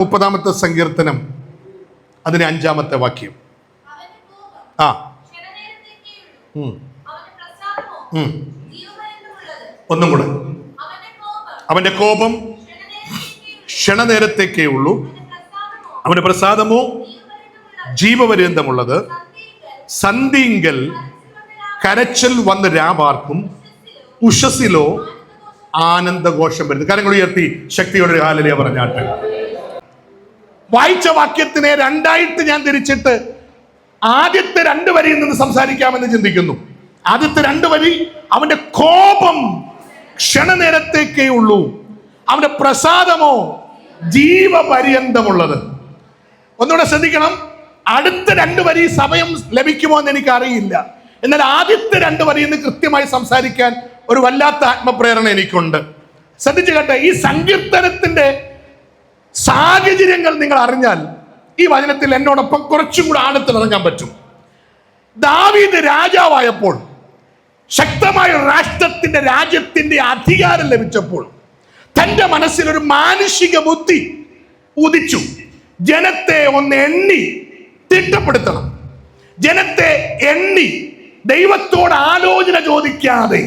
30-ാമത്തെ സങ്കീർത്തനം അതിന് 5-ാമത്തെ വാക്യം. ആ ഒന്നും കൂടെ. അവന്റെ കോപം ക്ഷണനേരത്തേക്കേ ഉള്ളൂ, അവന്റെ പ്രസാദമോ ജീവപര്യന്തമുള്ളത്. സന്ധിങ്കൽ കരച്ചൽ വന്ന് രാപാർക്കും, ഉഷസ്സിലോ ആനന്ദഘോഷം വരുന്നു. കരങ്ങൾ ഉയർത്തി ശക്തിയോടെ ഒരു ഹല്ലേലൂയ പറഞ്ഞാട്ടെ. വായിച്ച വാക്യത്തിനെ രണ്ടായിട്ട് ഞാൻ തിരിച്ചിട്ട് ആദ്യത്തെ 2 വരിയിൽ നിന്ന് സംസാരിക്കാമെന്ന് ചിന്തിക്കുന്നു. ആദ്യത്തെ 2 വരി, അവന്റെ കോപം ക്ഷണനേരത്തേക്കേ ഉള്ളൂ, അവന്റെ പ്രസാദമോ ജീവപര്യന്തമുള്ളത്. ഒന്നുകൂടെ ശ്രദ്ധിക്കണം. അടുത്ത 2 വരി സമയം ലഭിക്കുമോ എന്ന് എനിക്ക് അറിയില്ല. എന്നാൽ ആദ്യത്തെ 2 വരിയിൽ നിന്ന് കൃത്യമായി സംസാരിക്കാൻ ഒരു വല്ലാത്ത ആത്മപ്രേരണ എനിക്കുണ്ട്. ശ്രദ്ധിച്ചു കേട്ടെ. ഈ സങ്കീർത്തനത്തിന്റെ സാഹചര്യങ്ങൾ നിങ്ങൾ അറിഞ്ഞാൽ ഈ വചനത്തിൽ എന്നോടൊപ്പം കുറച്ചും കൂടെ ആഴത്തിൽ ഇറങ്ങാൻ പറ്റും. ദാവീദ് രാജാവായപ്പോൾ, ശക്തമായ രാഷ്ട്രത്തിന്റെ രാജ്യത്തിന്റെ അധികാരം ലഭിച്ചപ്പോൾ തന്റെ മനസ്സിൽ ഒരു മാനുഷിക ബുദ്ധി ഉദിച്ചു. ജനത്തെ ഒന്ന് എണ്ണി തിട്ടപ്പെടുത്തണം. ജനത്തെ എണ്ണി ദൈവത്തോട് ആലോചന ചോദിക്കാതെ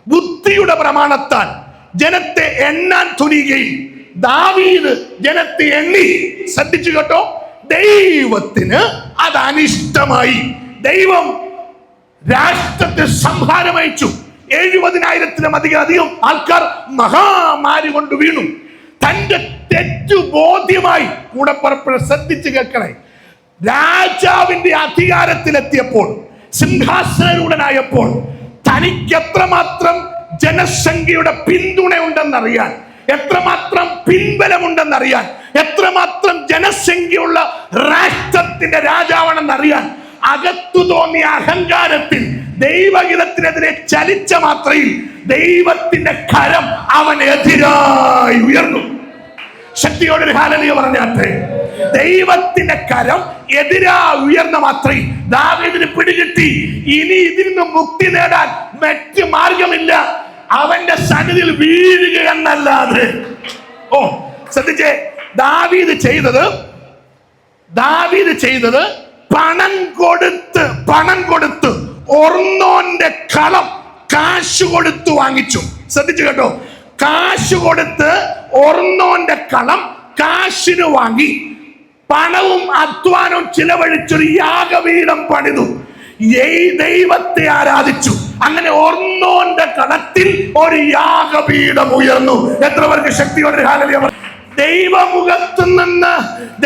ബുദ്ധിയുടെ പ്രമാണത്താൽ ജനത്തെ എണ്ണാൻ തുനിയുകയും ദാവീദ് ജനത്തെ എണ്ണി. ശ്രദ്ധിച്ചു കേട്ടോ. ദൈവത്തിന് അത് അനിഷ്ടമായി. ദൈവം രാഷ്ട്രത്തെ സംഹാരമയച്ചു. 70,000-ത്തിലധികം ആൾക്കാർ മഹാമാരി കൊണ്ട് വീണു. തന്റെ തെറ്റു ബോധ്യമായി കൂടപ്പറപ്പ് ശ്രദ്ധിച്ചു കേൾക്കണേ. രാജാവിന്റെ അധികാരത്തിലെത്തിയപ്പോൾ, സിംഹാസനരൂഢനായപ്പോൾ തനിക്ക് എത്രമാത്രം ജനസംഖ്യയുടെ പിന്തുണ ഉണ്ടെന്നറിയാൻ, എത്രമാത്രം പിൻബലമുണ്ടെന്നറിയാൻ, എത്രമാത്രം ജനസംഖ്യയുള്ള രാഷ്ട്രത്തിന്റെ രാജാവാണെന്നറിയാൻ അകത്തു തോന്നിയ അഹങ്കാരത്തിൽ ദൈവഹിതത്തിനെതിരെ ചലിച്ച മാത്രയിൽ ദൈവത്തിന്റെ കരം അവനെതിരായി ഉയർന്നു. ശക്തിയോടെ ഹല്ലേലൂയ പറഞ്ഞാട്ടെ. ദൈവത്തിന്റെ കരം എതിരായി ഉയർന്ന മാത്രയിൽ ദാവീദിന് പിടികിട്ടി. ഇനി ഇതിൽ നിന്ന് മുക്തി നേടാൻ മറ്റു മാർഗമില്ല, അവന്റെ സന്നിധിയിൽ വീഴുക എന്നല്ലാതെ. ഓ ശ്രദ്ധിച്ചേ. ദാവീദ് ചെയ്തത് പണം കൊടുത്ത് ഒർന്നോന്റെ കളം കാശ് കൊടുത്ത് വാങ്ങിച്ചു. ശ്രദ്ധിച്ചു കേട്ടോ. കാശ് കൊടുത്ത് ഒർന്നോന്റെ കളം കാശിന് വാങ്ങി, പണവും അധ്വാനവും ചിലവഴിച്ചൊരു യാഗപീഠം പണിതു, ദൈവത്തെ ആരാധിച്ചു. അങ്ങനെ ഒർന്നോന്റെ കളത്തിൽ ഒരു യാഗപീഠം ഉയർന്നു. എത്ര പേർക്ക് ശക്തിയോടെ ഹല്ലേലൂയ. ദൈവമുഖത്തു നിന്ന്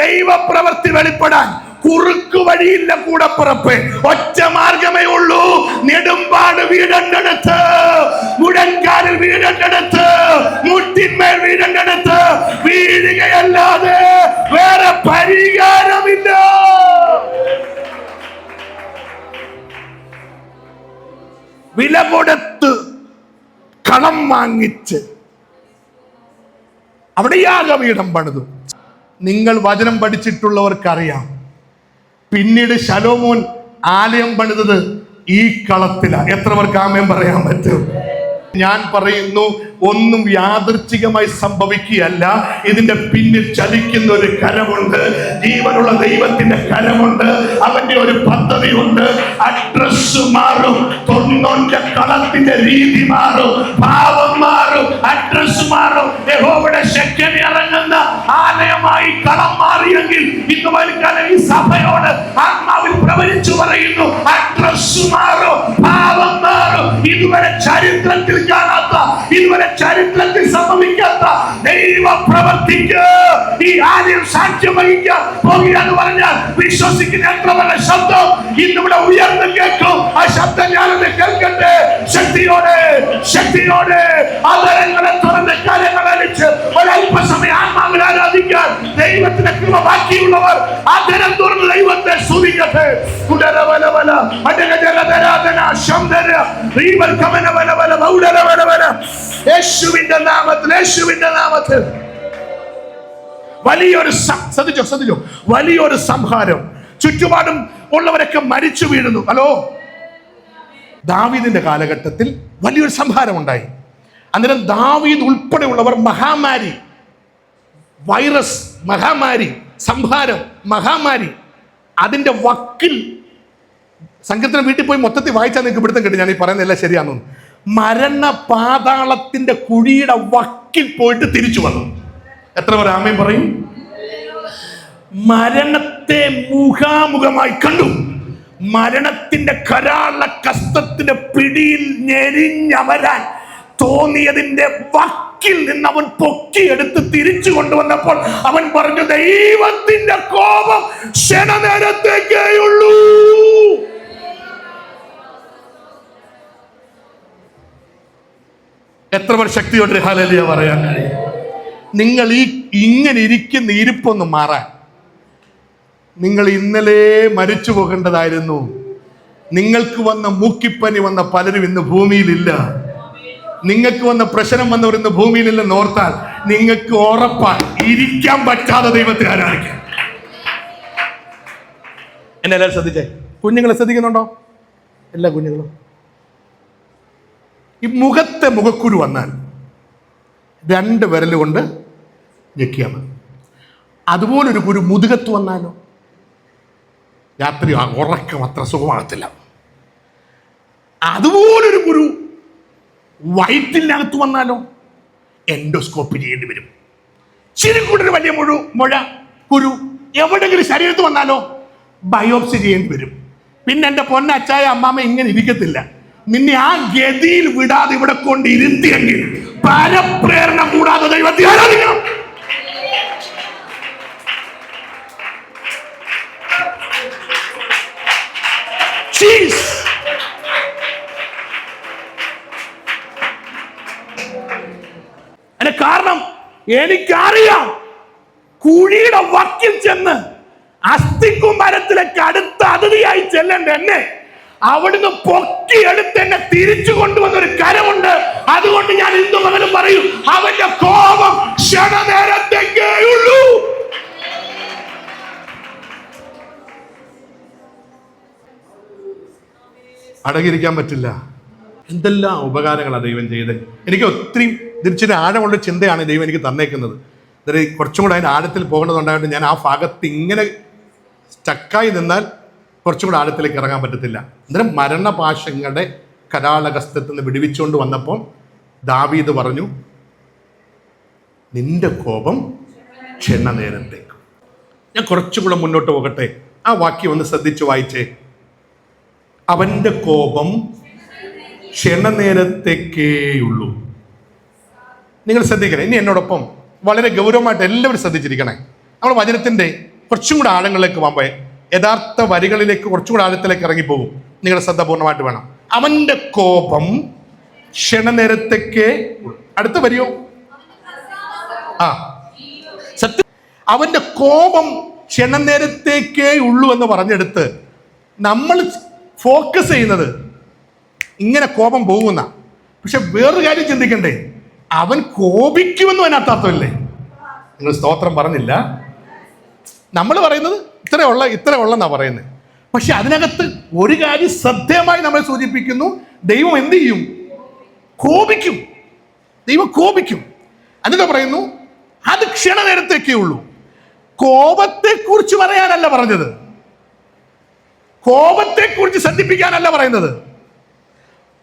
ദൈവപ്രവൃത്തി വെളിപ്പെടാൻ കുറുക്കു വഴിയില്ല കൂടപ്പുറപ്പ്. ഒറ്റ മാർഗമേ ഉള്ളൂ. നെടുമ്പാട് വീടണ്ടെടുത്ത്, മുഴങ്കാലിൽ വീടണ്ടെടുത്ത്, മുട്ടിന്മേൽ വീടണ്ടെടുത്ത് വീഴുകയല്ലാതെ വേറെ പരിഹാരമില്ല. വില കൊടുത്ത് കളം വാങ്ങിച്ച് അവിടെ യാഗപീഠം പണിതു. നിങ്ങൾ വചനം പഠിച്ചിട്ടുള്ളവർക്കറിയാം, പിന്നീട് ശലോമോൻ ആലയം പണിതത് ഈ കളത്തിലാണ്. എത്ര പേർക്ക് ആമേൻ പറയാൻ പറ്റും? ഞാൻ പറയുന്നു, ഒന്നും യാദൃച്ഛികമായി സംഭവിക്കുകയല്ല. ഇതിന്റെ പിന്നിൽ ചലിക്കുന്ന ഒരു കരമുണ്ട്. ജീവനുള്ള ദൈവത്തിന്റെ കരമുണ്ട്. അവന്റെ ഒരു പദ്ധതിയുണ്ട്. അഡ്രസ് മാറും, തൊണ്ണൂന്റെ കളത്തിന്റെ രീതി മാറും, ഭാവം മാറും, അഡ്രസ് മാറും. യഹോവയുടെ ശക്തി ഇറങ്ങുന്ന ആലയമായി കളം മാറിയെങ്കിൽ ഇന്ന് വൈകാലം ഈ സഭയോട് ആത്മാവിൽ പ്രവചിച്ചു പറയുന്നു, അഡ്രസ് മാറും, ഭാവം മാറും. ഇതുവരെ ചരിത്രത്തിൽ കാണാത്ത, ഇതുവരെ ചരിത്രത്തിൽ സംഭവിക്കാത്ത ദൈവ പ്രവർത്തിക്ക് ഈ ആലയം സാക്ഷ്യം വഹിക്കാൻ പോകുകയെന്ന് പറഞ്ഞാൽ വിശ്വസിക്കുന്ന എത്ര വലിയ ശബ്ദം ഇന്നിവിടെ ഉയർന്നു കേൾക്കും. ആ ശബ്ദം ഞാനൊന്ന് കേൾക്കട്ടെ. ശക്തിയോടെ അതരങ്ങളെ തുറന്ന് കാര്യങ്ങൾ അലിച്ച് ഒരല്പസമയം ആത്മാവിൽ ആരാധിക്കാൻ ദൈവത്തിന്റെ കൃപ ബാക്കിയുള്ളവർ അതരം തുറന്ന് ദൈവത്തെ സ്തുതിക്കട്ടെ. യേശുവിന്റെ നാമത്തിൽ വലിയൊരു സംഹാരം. ചുറ്റുപാടും ഉള്ളവരൊക്കെ മരിച്ചു വീഴുന്നു. ഹലോ, ദാവീദിന്റെ കാലഘട്ടത്തിൽ വലിയൊരു സംഹാരം ഉണ്ടായി. അന്നേരം ദാവീദ് ഉൾപ്പെടെയുള്ളവർ മഹാമാരി, വൈറസ് മഹാമാരി, സംഹാരം, മഹാമാരി, അതിന്റെ വക്കിൽ. സംഘത്തിന് വീട്ടിൽ പോയി മൊത്തത്തിൽ വായിച്ചാൽ നിങ്ങൾക്ക് പിടുത്തം കിട്ടും ഞാൻ ഈ പറയുന്നതെല്ലാം ശരിയാണെന്ന്. മരണ പാതാളത്തിന്റെ കുഴിയുടെ വക്കിൽ പോയിട്ട് തിരിച്ചു വന്നു. എത്ര പേർ ആമേൻ പറയും? മരണത്തെ മുഖാമുഖമായി കണ്ടു. മരണത്തിന്റെ കരാള കസ്തത്തിന്റെ പിടിയിൽ ഞെരിഞ്ഞമരാൻ തോന്നിയതിന്റെ വക്കിൽ നിന്ന് അവൻ പൊക്കിയെടുത്ത് തിരിച്ചു കൊണ്ടുവന്നപ്പോൾ അവൻ പറഞ്ഞു, ദൈവത്തിന്റെ കോപം ക്ഷണനേരത്തേക്കേയുള്ളൂ. എത്ര പേർ ശക്തിയോട് ഹല്ലേലൂയ പറയാൻ കഴിയും? നിങ്ങൾ ഇങ്ങനെ ഇരിക്കുന്ന ഇരിപ്പൊന്ന് മാറാൻ, നിങ്ങൾ ഇന്നലെ മരിച്ചു പോകേണ്ടതായിരുന്നു. നിങ്ങൾക്ക് വന്ന മൂക്കിപ്പനി വന്ന പലരും ഇന്ന് ഭൂമിയിലില്ല. നിങ്ങൾക്ക് വന്ന പ്രശ്നം വന്നവർ ഇന്ന് ഭൂമിയിലില്ലെന്ന് ഓർത്താൽ നിങ്ങൾക്ക് ഉറപ്പാണ് ഇരിക്കാൻ പറ്റാതെ ദൈവത്തെ ആരാധിക്കാം. എന്നെ എല്ലാവരും ശ്രദ്ധിച്ചേ. കുഞ്ഞുങ്ങളെ ശ്രദ്ധിക്കുന്നുണ്ടോ? എല്ലാ കുഞ്ഞുങ്ങളും. ഈ മുഖത്തെ മുഖക്കുരു വന്നാൽ 2 വിരൽ കൊണ്ട് ഞെക്കിയാൽ മതി. അതുപോലൊരു കുരു മുതുകത്ത് വന്നാലോ രാത്രി ഉറക്കം അത്ര സുഖമാകത്തില്ല. അതുപോലൊരു കുരു വയറ്റിനകത്ത് വന്നാലോ എൻഡോസ്കോപ്പി ചെയ്യേണ്ടി വരും. ചിരിക്കൂട്ടൊരു വലിയ മുഴ കുരു എവിടെങ്കിലും ശരീരത്ത് വന്നാലോ ബയോപ്സി ചെയ്യേണ്ടി വരും. പിന്നെ എൻ്റെ പൊന്നച്ചായ അമ്മാമ്മ ഇങ്ങനെ ഇരിക്കത്തില്ല. നിന്നെ ആ ഗതിയിൽ വിടാതെ ഇവിടെ കൊണ്ട് ഇരുത്തിയെങ്കിൽ പരപ്രേരണ കൂടാതെ ദൈവത്തെ ആരാധിക്കണം. കാരണം എനിക്കറിയാം കുഴിയുടെ വക്കിൽ ചെന്ന് അസ്ഥിക്കുമരത്തിലേക്ക് അടുത്ത അതിഥിയായി ചെല്ലേണ്ട എന്നെ അവിടുന്ന് പൊക്കിയെടുത്ത് എന്നെ തിരിച്ചു കൊണ്ടുവന്നൊരു കരമുണ്ട്. അതുകൊണ്ട് ഞാൻ ഇന്നും അവനും പറയും, അവന്റെ കോപം ക്ഷണനേരത്തേക്കേയുള്ളൂ. അടങ്ങിയിരിക്കാൻ പറ്റില്ല. എന്തെല്ലാം ഉപകാരങ്ങളാണ് ദൈവം ചെയ്തത്. എനിക്ക് ഒത്തിരി തിരിച്ചിട്ട് ആഴമുള്ള ചിന്തയാണ് ദൈവം എനിക്ക് തന്നേക്കുന്നത്. അതായത് കുറച്ചും കൂടെ അതിന് ആഴത്തിൽ പോകേണ്ടതുണ്ടായിട്ട് ഞാൻ ആ ഭാഗത്ത് ഇങ്ങനെ സ്റ്റക്കായി നിന്നാൽ കുറച്ചും കൂടെ ആഴത്തിലേക്ക് ഇറങ്ങാൻ പറ്റത്തില്ല. അന്നേരം മരണപാശങ്ങളുടെ കരാളഹസ്തത്തിൽ നിന്ന് വിടുവിച്ചുകൊണ്ട് വന്നപ്പോൾ ദാവീദ് പറഞ്ഞു, നിന്റെ കോപം ക്ഷണനേരത്തേക്ക്. ഞാൻ കുറച്ചും കൂടെ മുന്നോട്ട് പോകട്ടെ. ആ വാക്യം ഒന്ന് ശ്രദ്ധിച്ചു വായിച്ചേ. അവന്റെ കോപം ക്ഷണനേരത്തേക്കേയുള്ളൂ. നിങ്ങൾ ശ്രദ്ധിക്കണേ. ഇനി എന്നോടൊപ്പം വളരെ ഗൗരവമായിട്ട് എല്ലാവരും ശ്രദ്ധിച്ചിരിക്കണേ. നമ്മൾ വചനത്തിന്റെ കുറച്ചും കൂടെ ആഴങ്ങളിലേക്ക് പോകുമ്പോൾ യഥാർത്ഥ വരികളിലേക്ക് കുറച്ചും കൂടെ ആഴത്തിലേക്ക് ഇറങ്ങിപ്പോകും. നിങ്ങളുടെ ശ്രദ്ധ പൂർണ്ണമായിട്ട് വേണം. അവന്റെ കോപം ക്ഷണനേരത്തേക്കേ. അടുത്ത വരിയോ? സത്യം. അവന്റെ കോപം ക്ഷണനേരത്തേക്കേ ഉള്ളൂ എന്ന് പറഞ്ഞെടുത്ത് നമ്മൾ ഫോക്കസ് ചെയ്യുന്നത് ഇങ്ങനെ കോപം പോകുന്ന. പക്ഷെ വേറൊരു കാര്യം ചിന്തിക്കണ്ടേ, അവൻ കോപിക്കുമെന്നും അതിനർത്ഥമില്ലേ? നിങ്ങൾ സ്തോത്രം പറഞ്ഞില്ല. നമ്മൾ പറയുന്നത് ഇത്ര ഉള്ളെന്നാ പറയുന്നത്. പക്ഷെ അതിനകത്ത് ഒരു കാര്യം ശ്രദ്ധേയമായി നമ്മൾ സൂചിപ്പിക്കുന്നു. ദൈവം എന്ത് ചെയ്യും? കോപിക്കും. ദൈവം കോപിക്കും. എന്നിട്ട് പറയുന്നു അത് ക്ഷണനേരത്തേക്കേ ഉള്ളൂ. കോപത്തെ കുറിച്ച് പറയാനല്ല പറഞ്ഞത്, കോപത്തെ കുറിച്ച് ശ്രദ്ധിപ്പിക്കാനല്ല പറയുന്നത്,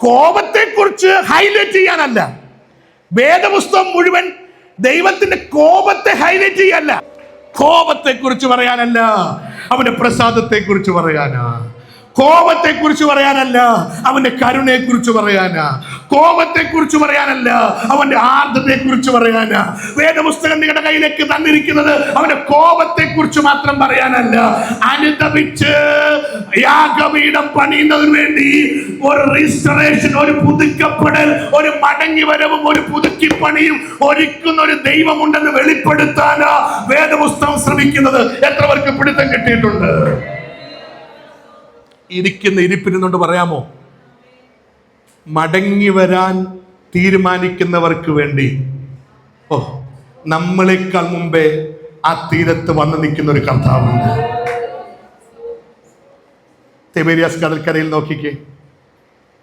കോപത്തെ കുറിച്ച് ഹൈലൈറ്റ് ചെയ്യാനല്ല. വേദപുസ്തകം മുഴുവൻ ദൈവത്തിന്റെ കോപത്തെ ഹൈലൈറ്റ് ചെയ്യല്ല, കോപത്തെ കുറിച്ച് പറയാനല്ല, അവന്റെ പ്രസാദത്തെ കുറിച്ച് പറയാനാ. കോപത്തെ കുറിച്ച് പറയാനല്ല, അവന്റെ കരുണയെ കുറിച്ച് പറയാനാ. കോപത്തെ കുറിച്ച് പറയാനല്ല, അവന്റെ ആർദ്രതയെ കുറിച്ച് പറയാനാ. വേദപുസ്തകം നിങ്ങളുടെ കയ്യിലേക്ക് തന്നിരിക്കുന്നത് അവന്റെ കോപത്തെ കുറിച്ച് മാത്രം പറയാനല്ല, അനുദപിച്ച് യാഗപീഠം പണിയുന്നതിന് വേണ്ടി ഒരു റീസ്റ്റോറേഷൻ, ഒരു പുതുക്കപ്പെടൽ, ഒരു മടങ്ങി വരവും ഒരു പുതുക്കിപ്പണിയും ഒരുക്കുന്ന ഒരു ദൈവമുണ്ടെന്ന് വെളിപ്പെടുത്താനാ വേദപുസ്തകം ശ്രമിക്കുന്നത്. എത്ര പേർക്ക് പിടുത്തം കിട്ടിയിട്ടുണ്ട്? ഇരിക്കുന്ന ഇരിപ്പിരുന്നുകൊണ്ട് പറയാമോ, മടങ്ങി വരാൻ തീരുമാനിക്കുന്നവർക്ക് വേണ്ടി നമ്മളെക്കാൾ മുമ്പേ ആ തീരത്ത് വന്ന് നിൽക്കുന്ന ഒരു കർത്താവുണ്ട്. തിബേരിയാസ് കടൽക്കരയിൽ നോക്കിക്കേ,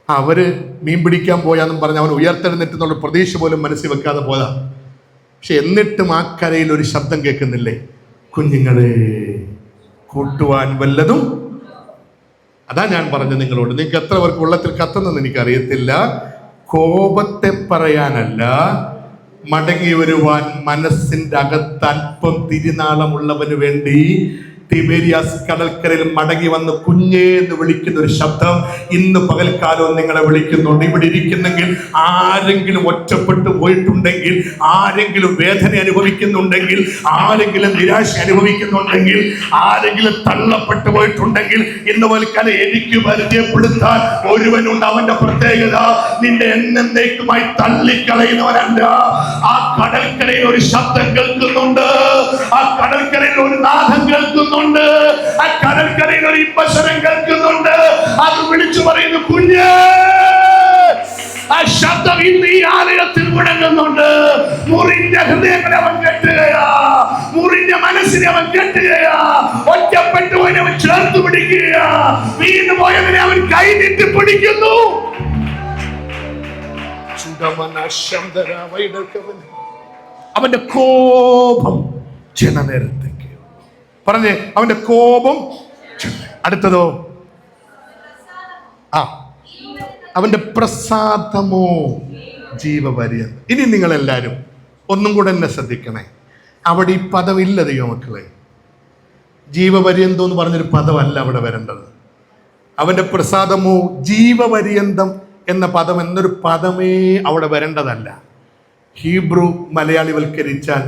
അവര് മീൻ പിടിക്കാൻ പോയാന്നും പറഞ്ഞ് അവൻ ഉയർത്തെഴുന്നേറ്റെന്നുള്ള പ്രതീക്ഷ പോലും മനസ്സിൽ വെക്കാതെ പോയതാ. പക്ഷെ എന്നിട്ടും ആ കരയിൽ ഒരു ശബ്ദം കേൾക്കുന്നില്ലേ? കുഞ്ഞുങ്ങളെ, കൂട്ടുവാൻ വല്ലതും. അതാ ഞാൻ പറഞ്ഞു നിങ്ങളോട്, നിങ്ങൾക്ക് എത്ര പേർക്ക് ഉള്ളത്തിൽ കത്തുന്നെന്ന് എനിക്കറിയത്തില്ല. കോപത്തെ പറയാനല്ല, മടങ്ങി വരുവാൻ മനസ്സിന്റെ അകത്ത് അല്പം തിരുനാളമുള്ളവന് വേണ്ടി തിബേരിയാസ് കടൽക്കരയിൽ മടങ്ങി വന്ന് കുഞ്ഞേ എന്ന് വിളിക്കുന്ന ഒരു ശബ്ദം ഇന്ന് പകൽക്കാലവും നിങ്ങളെ വിളിക്കുന്നുണ്ട്. ഇവിടെ ഇരിക്കുന്നെങ്കിൽ ആരെങ്കിലും ഒറ്റപ്പെട്ടു പോയിട്ടുണ്ടെങ്കിൽ, ആരെങ്കിലും വേദന അനുഭവിക്കുന്നുണ്ടെങ്കിൽ, ആരെങ്കിലും നിരാശ അനുഭവിക്കുന്നുണ്ടെങ്കിൽ, ആരെങ്കിലും തള്ളപ്പെട്ടു പോയിട്ടുണ്ടെങ്കിൽ, ഇന്ന് പകൽക്കാലം എനിക്ക് പരിചയപ്പെടുത്താൻ ഒരുവനുണ്ട്. അവന്റെ പ്രത്യേകത നിന്റെ എന്നേക്കുമായി തള്ളിക്കളയുന്നവനല്ല. ആ കടൽക്കരയിൽ ഒരു ശബ്ദം കേൾക്കുന്നുണ്ട്, ആ കടൽക്കരയിൽ ഒരു നാദം കേൾക്കുന്നുണ്ട്, ആ കടൽക്കരയിൽ ഒരു ഇമ്പസ്വരം കേൾക്കുന്നുണ്ട്. അത് വിളിച്ചു പറയുന്നു, കുഞ്ഞേ. ആ ശബ്ദം ഇന്ന് ഈ ആലയത്തിൽ മുഴങ്ങുന്നുണ്ട്. മുറിഞ്ഞ ഹൃദയങ്ങളെ അവൻ കെട്ടുകയാ, മുറിഞ്ഞ മനസ്സിനെ അവൻ കെട്ടുകയാ, ഒറ്റപ്പെട്ടുപോയവനെ അവൻ ചേർത്ത് പിടിക്കുകയാ, വീണു പോയവനെ അവൻ കൈ നീട്ടി പിടിക്കുന്നു. അവന്റെ കോപം ജനനേരത്തേക്ക് പറഞ്ഞേ, അവന്റെ കോപം. അടുത്തതോ, അവന്റെ പ്രസാദമോ ജീവപര്യന്തം. ഇനി നിങ്ങളെല്ലാരും ഒന്നും കൂടെ എന്നെ ശ്രദ്ധിക്കണേ. അവിടെ ഈ പദമില്ല ദൈവമക്കളെ. ജീവപര്യന്തം എന്ന് പറഞ്ഞൊരു പദമല്ല അവിടെ വരേണ്ടത്. അവന്റെ പ്രസാദമോ ജീവപര്യന്തം എന്ന പദം എന്നൊരു പദമേ അവിടെ വരേണ്ടതല്ല. ഹീബ്രു മലയാളിവൽക്കരിച്ചാൽ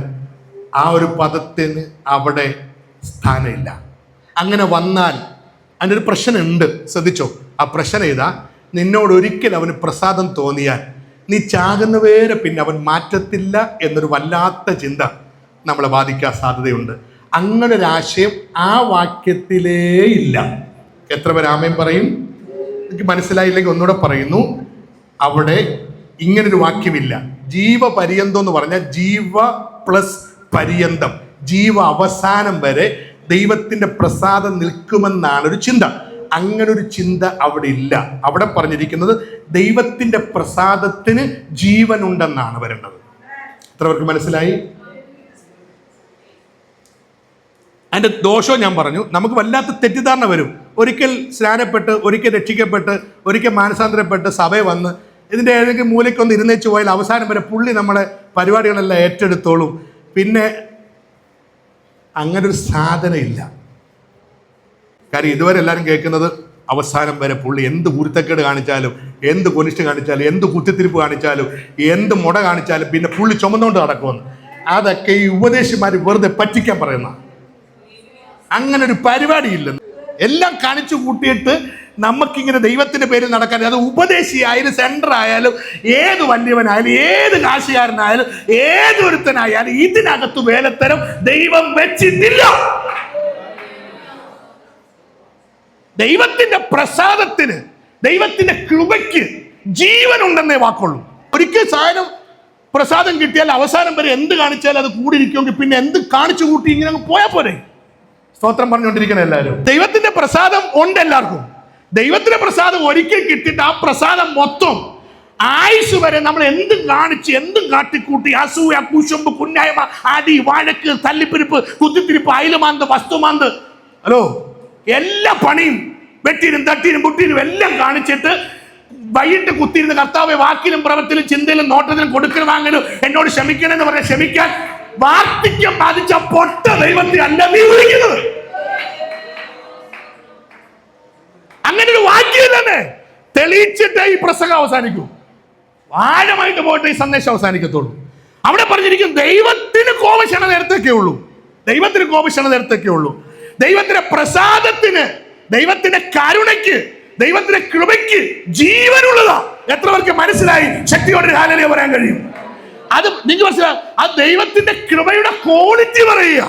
ആ ഒരു പദത്തിന് അവിടെ സ്ഥാനമില്ല. അങ്ങനെ വന്നാൽ അതിനൊരു പ്രശ്നമുണ്ട്. ശ്രദ്ധിച്ചോ, ആ പ്രശ്നം ഏതാ? നിന്നോട് ഒരിക്കൽ അവന് പ്രസാദം തോന്നിയാൽ നീ ചാകുന്നവേരെ പിന്നെ അവൻ മാറ്റത്തില്ല എന്നൊരു വല്ലാത്ത ചിന്ത നമ്മളെ ബാധിക്കാൻ സാധ്യതയുണ്ട്. അങ്ങനെ ഒരു ആശയം ആ വാക്യത്തിലേ ഇല്ല. എത്ര പേർ ആമേൻ പറയും? എനിക്ക് മനസ്സിലായില്ലെങ്കിൽ ഒന്നുകൂടെ പറയുന്നു. അവിടെ ഇങ്ങനൊരു വാക്യമില്ല. ജീവപര്യന്തം എന്ന് പറഞ്ഞാൽ ജീവ പ്ലസ് പര്യന്തം, ജീവ അവസാനം വരെ ദൈവത്തിന്റെ പ്രസാദം നിൽക്കുമെന്നാണ് ഒരു ചിന്ത. അങ്ങനെ ഒരു ചിന്ത അവിടെ ഇല്ല. അവിടെ പറഞ്ഞിരിക്കുന്നത് ദൈവത്തിന്റെ പ്രസാദത്തിന് ജീവനുണ്ടെന്നാണ് വരേണ്ടത്. എത്ര പേർക്ക് മനസ്സിലായി? അതിന്റെ ദോഷവും ഞാൻ പറഞ്ഞു. നമുക്ക് വല്ലാത്ത തെറ്റിദ്ധാരണ വരും. ഒരിക്കൽ സ്നാനപ്പെട്ട്, ഒരിക്കൽ രക്ഷിക്കപ്പെട്ട്, ഒരിക്കൽ മാനസാന്തരപ്പെട്ട് സഭയെ വന്ന് ഇതിന്റെ ഏതെങ്കിലും മൂലയ്ക്കൊന്ന് ഇരുന്നേച്ച് പോയാൽ അവസാനം വരെ പുള്ളി നമ്മളെ പരിപാടികളെല്ലാം ഏറ്റെടുത്തോളും. പിന്നെ അങ്ങനെ ഒരു സാധനം ഇല്ല. കാര്യം ഇതുവരെ എല്ലാവരും കേൾക്കുന്നത് അവസാനം വരെ പുള്ളി എന്ത് കുരുത്തക്കേട് കാണിച്ചാലും, എന്ത് കൊനിഷ്ഠ കാണിച്ചാലും, എന്ത് കുത്തിത്തിരിപ്പ് കാണിച്ചാലും, എന്ത് മുട കാണിച്ചാലും പിന്നെ പുള്ളി ചുമന്നുകൊണ്ട് നടക്കുമെന്ന്. അതൊക്കെ ഈ ഉപദേശിമാർ വെറുതെ പറ്റിക്കാൻ പറയുന്ന. അങ്ങനെ ഒരു പരിപാടിയില്ലെന്ന്. എല്ലാം കാണിച്ചു കൂട്ടിയിട്ട് നമുക്കിങ്ങനെ ദൈവത്തിന്റെ പേരിൽ നടക്കാൻ, അത് ഉപദേശിയായാലും സെന്റർ ആയാലും ഏത് വലിയവനായാലും ഏത് കാശുകാരനായാലും ഏതൊരുത്തനായാലും ഇതിനകത്ത് വേലത്തരം ദൈവം വെച്ചിട്ടില്ല. ദൈവത്തിന്റെ പ്രസാദത്തിന്, ദൈവത്തിന്റെ കൃപയ്ക്ക് ജീവനുണ്ടെന്നേ വാക്കുള്ളൂ. ഒരിക്കൽ സാധനം പ്രസാദം കിട്ടിയാൽ അവസാനം വരെ എന്ത് കാണിച്ചാലും അത് കൂടിയിരിക്കുമെങ്കിൽ പിന്നെ എന്ത് കാണിച്ചു കൂട്ടി ഇങ്ങനെ അങ്ങ് പോയാൽ പോരെ. സ്തോത്രം പറഞ്ഞുകൊണ്ടിരിക്കണം എല്ലാവരും. ദൈവത്തിന്റെ പ്രസാദം ഉണ്ട് എല്ലാവർക്കും. ദൈവത്തിന്റെ പ്രസാദം ഒരിക്കൽ കിട്ടിയിട്ട് ആ പ്രസാദം മൊത്തം ആയുസ് വരെ നമ്മൾ എന്തും കാണിച്ച് എന്തും കാട്ടിക്കൂട്ടി അസൂയ, കുശുമ്പ്, കുന്നായ്മ, അടി, വഴക്ക്, തല്ലിപ്പിരിപ്പ്, കുത്തിത്തിരിപ്പ്, അയലുമാന്ത്, വസ്തുമാന്ത്, ഹലോ, എല്ലാ പണിയും വെട്ടിനും തട്ടിനും മുട്ടിനും എല്ലാം കാണിച്ചിട്ട് വൈകിട്ട് കുത്തിയിരുന്ന് കർത്താവെ വാക്കിലും പ്രവൃത്തിയിലും ചിന്തയിലും നോട്ടത്തിലും കൊടുക്കണം, വാങ്ങലും എന്നോട് ക്ഷമിക്കണമെന്ന് പറഞ്ഞാൽ ക്ഷമിക്കാൻ വാർദ്ധക്യം ബാധിച്ച പൊട്ട ദൈവത്തെ അല്ല നീ വിളിക്കുന്നത്. അങ്ങനെ ഒരു വാക്യം തന്നെ തെളിയിച്ചിട്ടേ ഈ പ്രസംഗം അവസാനിക്കൂ. ആഴമായിട്ട് പോയിട്ട് ഈ സന്ദേശം അവസാനിക്കത്തുള്ളൂ. അവിടെ പറഞ്ഞിരിക്കും ദൈവത്തിന് കോപക്ഷണ നേരത്തേക്കേ ഉള്ളൂ. ദൈവത്തിന് കോപക്ഷണ നേരത്തേക്കേ ഉള്ളൂ. ദൈവത്തിന്റെ പ്രസാദത്തിന്, ദൈവത്തിന്റെ കരുണയ്ക്ക്, ദൈവത്തിന്റെ കൃപയ്ക്ക് ജീവനുള്ളതാ. എത്ര പേർക്ക് മനസ്സിലായി? ശക്തിയോടെ ഹല്ലേലൂയ പറയാൻ കഴിയും. അത് നിങ്ങൾ മനസ്സിലായി? അത് ദൈവത്തിന്റെ കൃപയുടെ ക്വാളിറ്റി പറയുക.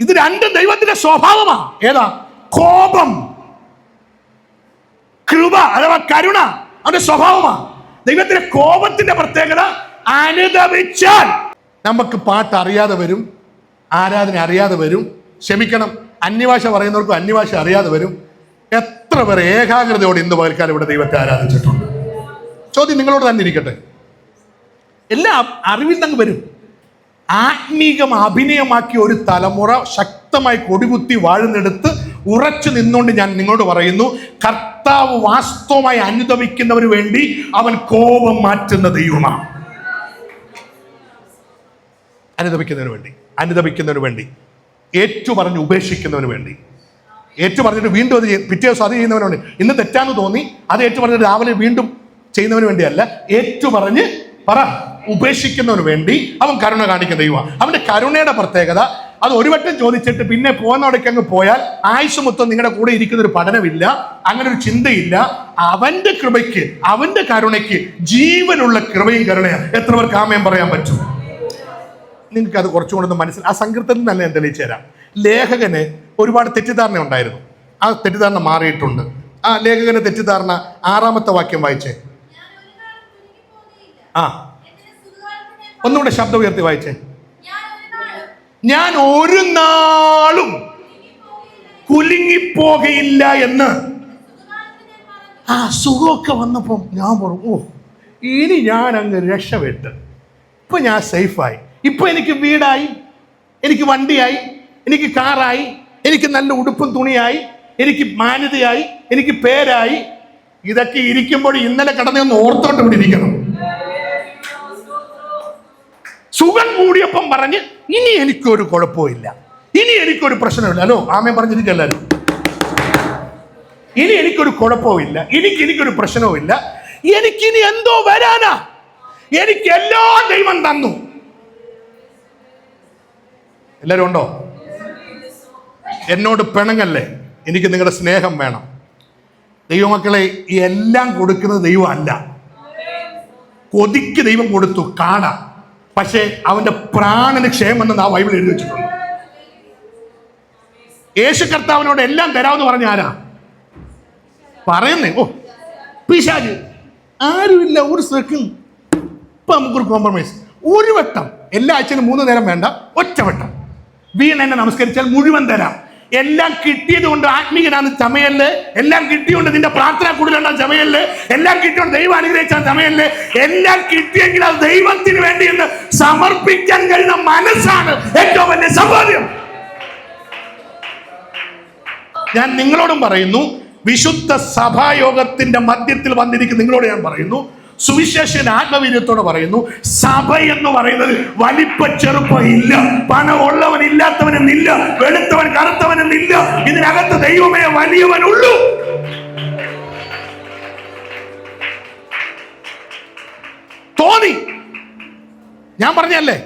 ഇത് രണ്ടും ദൈവത്തിന്റെ സ്വഭാവമാ. ഏതാ? കോപം. കൃപ അഥവാ കരുണ അവന്റെ സ്വഭാവമാ. ദൈവത്തിന്റെ കോപത്തിന്റെ പ്രത്യേകത അനുദപിച്ചാൽ നമുക്ക് പാട്ട് അറിയാതെ വരും, ആരാധന അറിയാതെ വരും, ക്ഷമിക്കണം, അന്യഭാഷ പറയുന്നവർക്കും അന്യഭാഷ അറിയാതെ വരും. എത്ര പേർ ഏകാഗ്രതയോടെ ഇന്ന് പകൽക്കാലം ഇവിടെ ദൈവത്തെ ആരാധിച്ചിട്ടുണ്ട്? ചോദ്യം നിങ്ങളോട് തന്നെ ഇരിക്കട്ടെ. എല്ലാം അറിവിൽ നിന്ന് വരും. ആത്മീകം അഭിനയമാക്കി ഒരു തലമുറ ശക്തമായി കൊടികുത്തി വാഴുന്നെടുത്ത് ഉറച്ചു നിന്നുകൊണ്ട് ഞാൻ നിങ്ങളോട് പറയുന്നു, കർത്താവ് വാസ്തവമായി അനുതപിക്കുന്നവന് വേണ്ടി അവൻ കോപം മാറ്റുന്ന ദൈവമാണ്. അനുതപിക്കുന്നതിന് വേണ്ടി ഏറ്റു പറഞ്ഞ് ഉപേക്ഷിക്കുന്നതിന് വേണ്ടി, ഏറ്റു പറഞ്ഞിട്ട് വീണ്ടും അത് പിറ്റേ ദിവസം അത് ചെയ്യുന്നവന് വേണ്ടി, ഇന്ന് തെറ്റാന്ന് തോന്നി അത് ഏറ്റു പറഞ്ഞിട്ട് രാവിലെ വീണ്ടും ചെയ്യുന്നവന് വേണ്ടിയല്ല, ഏറ്റു പറഞ്ഞ് ഉപേക്ഷിക്കുന്നവന് വേണ്ടി അവൻ കരുണ കാണിക്കുന്ന ദൈവമാണ്. അവന്റെ കരുണയുടെ പ്രത്യേകത, അത് ഒരു വട്ടം ചോദിച്ചിട്ട് പിന്നെ പോകുന്നവിടേക്ക് അങ്ങ് പോയാൽ ആയുസ് മൊത്തം നിങ്ങളുടെ കൂടെ ഇരിക്കുന്ന ഒരു പഠനമില്ല, അങ്ങനെ ഒരു ചിന്തയില്ല. അവന്റെ കൃപയ്ക്ക്, അവന്റെ കരുണയ്ക്ക് ജീവനുള്ള കൃപയും കരുണയാണ്. എത്ര പേർക്ക് ആമേൻ പറയാൻ പറ്റും? നിങ്ങൾക്ക് അത് കുറച്ചുകൂടെ മനസ്സിൽ ആ സങ്കീർത്തനത്തിൽ തന്നെ ഞാൻ തെളിയിച്ചു തരാം. ലേഖകന് ഒരുപാട് തെറ്റിദ്ധാരണ ഉണ്ടായിരുന്നു. ആ തെറ്റിദ്ധാരണ മാറിയിട്ടുണ്ട്. ആ ലേഖകന്റെ തെറ്റിദ്ധാരണ 6-ാമത്തെ വാക്യം വായിച്ചേ. ഒന്നുകൂടെ ശബ്ദം ഉയർത്തി വായിച്ചേ. ഞാൻ ഒരു നാളും കുലുങ്ങിപ്പോകയില്ല എന്ന്. ആ സുഖമൊക്കെ വന്നപ്പോ ഞാൻ പറഞ്ഞു, ഇനി ഞാൻ അങ്ങ് രക്ഷപ്പെട്ട്, ഇപ്പൊ ഞാൻ സേഫായി, ഇപ്പൊ എനിക്ക് വീടായി, എനിക്ക് വണ്ടിയായി, എനിക്ക് കാറായി, എനിക്ക് നല്ല ഉടുപ്പും തുണിയായി, എനിക്ക് മാന്യതയായി, എനിക്ക് പേരായി. ഇതൊക്കെ ഇരിക്കുമ്പോൾ ഇന്നലെ കടന്നൊന്ന് ഓർത്തോട്ട് ഇവിടെ ഇരിക്കണം. സുഖം കൂടിയപ്പം പറഞ്ഞ് ഇനി എനിക്കൊരു കുഴപ്പമില്ല, ഇനി എനിക്കൊരു പ്രശ്നമില്ല. ഹലോ ആമേൻ പറഞ്ഞിരിക്കല്ലാരും. ഇനി എനിക്കൊരു കുഴപ്പമില്ല, എനിക്കൊരു പ്രശ്നവുമില്ല, എനിക്കിനി എന്തോ വരാനാ, എനിക്ക് എല്ലാ ദൈവം തന്നു. എല്ലാവരും ഉണ്ടോ? എന്നോട് പിണങ്ങല്ലേ, എനിക്ക് നിങ്ങളുടെ സ്നേഹം വേണം. ദൈവമക്കളെ, എല്ലാം കൊടുക്കുന്നത് ദൈവം അല്ല. കൊതിക്ക് ദൈവം കൊടുത്തു കാണ, പക്ഷേ അവന്റെ പ്രാണന് ക്ഷേമെന്ന് ആ ബൈബിൾ എഴുതി വെച്ചിട്ടുണ്ട്. യേശു കർത്താവിനോട് എല്ലാം തരാമെന്ന് പറഞ്ഞ ആരാ പറയുന്നേ? പിശാച്. ആരുമില്ല ഒരു സെക്കൻഡ്. ഇപ്പൊ നമുക്കൊരു കോംപ്രമൈസ്. ഒരു വട്ടം, എല്ലാ ആഴ്ചയിലും 3 നേരം വേണ്ട, ഒറ്റവട്ടം വീണ് എന്നെ നമസ്കരിച്ചാൽ മുഴുവൻ തരാം. എല്ലാം കിട്ടിയത് കൊണ്ട് ആത്മീകനാണ് ചമയല്ലേ, എല്ലാം കിട്ടിയോണ്ട് നിന്റെ പ്രാർത്ഥന കൂടുതലുണ്ടാ ചമയല്ലേ, എല്ലാം കിട്ടിയോണ്ട് ദൈവം അനുഗ്രഹിച്ചാൽ ചമയല്ലേ. എല്ലാം കിട്ടിയെങ്കിൽ അത് ദൈവത്തിന് വേണ്ടി എന്ന് സമർപ്പിക്കാൻ കഴിയുന്ന മനസ്സാണ് ഏറ്റവും വലിയ സമ്പാദ്യം. ഞാൻ നിങ്ങളോടും പറയുന്നു, വിശുദ്ധ സഭായോഗത്തിന്റെ മധ്യത്തിൽ വന്നിരിക്കുന്ന നിങ്ങളോട് ഞാൻ പറയുന്നു, സുവിശേഷൻ ആത്മവീര്യത്തോടെ പറയുന്നു, സഭ എന്ന് പറയുന്നത് വലിപ്പ ചെറുപ്പം ഇല്ല, പണം ഉള്ളവൻ ഇല്ലാത്തവനെന്നില്ല, വെളുത്തവൻ കറുത്തവനെന്നില്ല. ഇതിനകത്ത് ദൈവമേ വലിയവനുള്ളൂ. തോന്നി ഞാൻ പറഞ്ഞല്ലേ,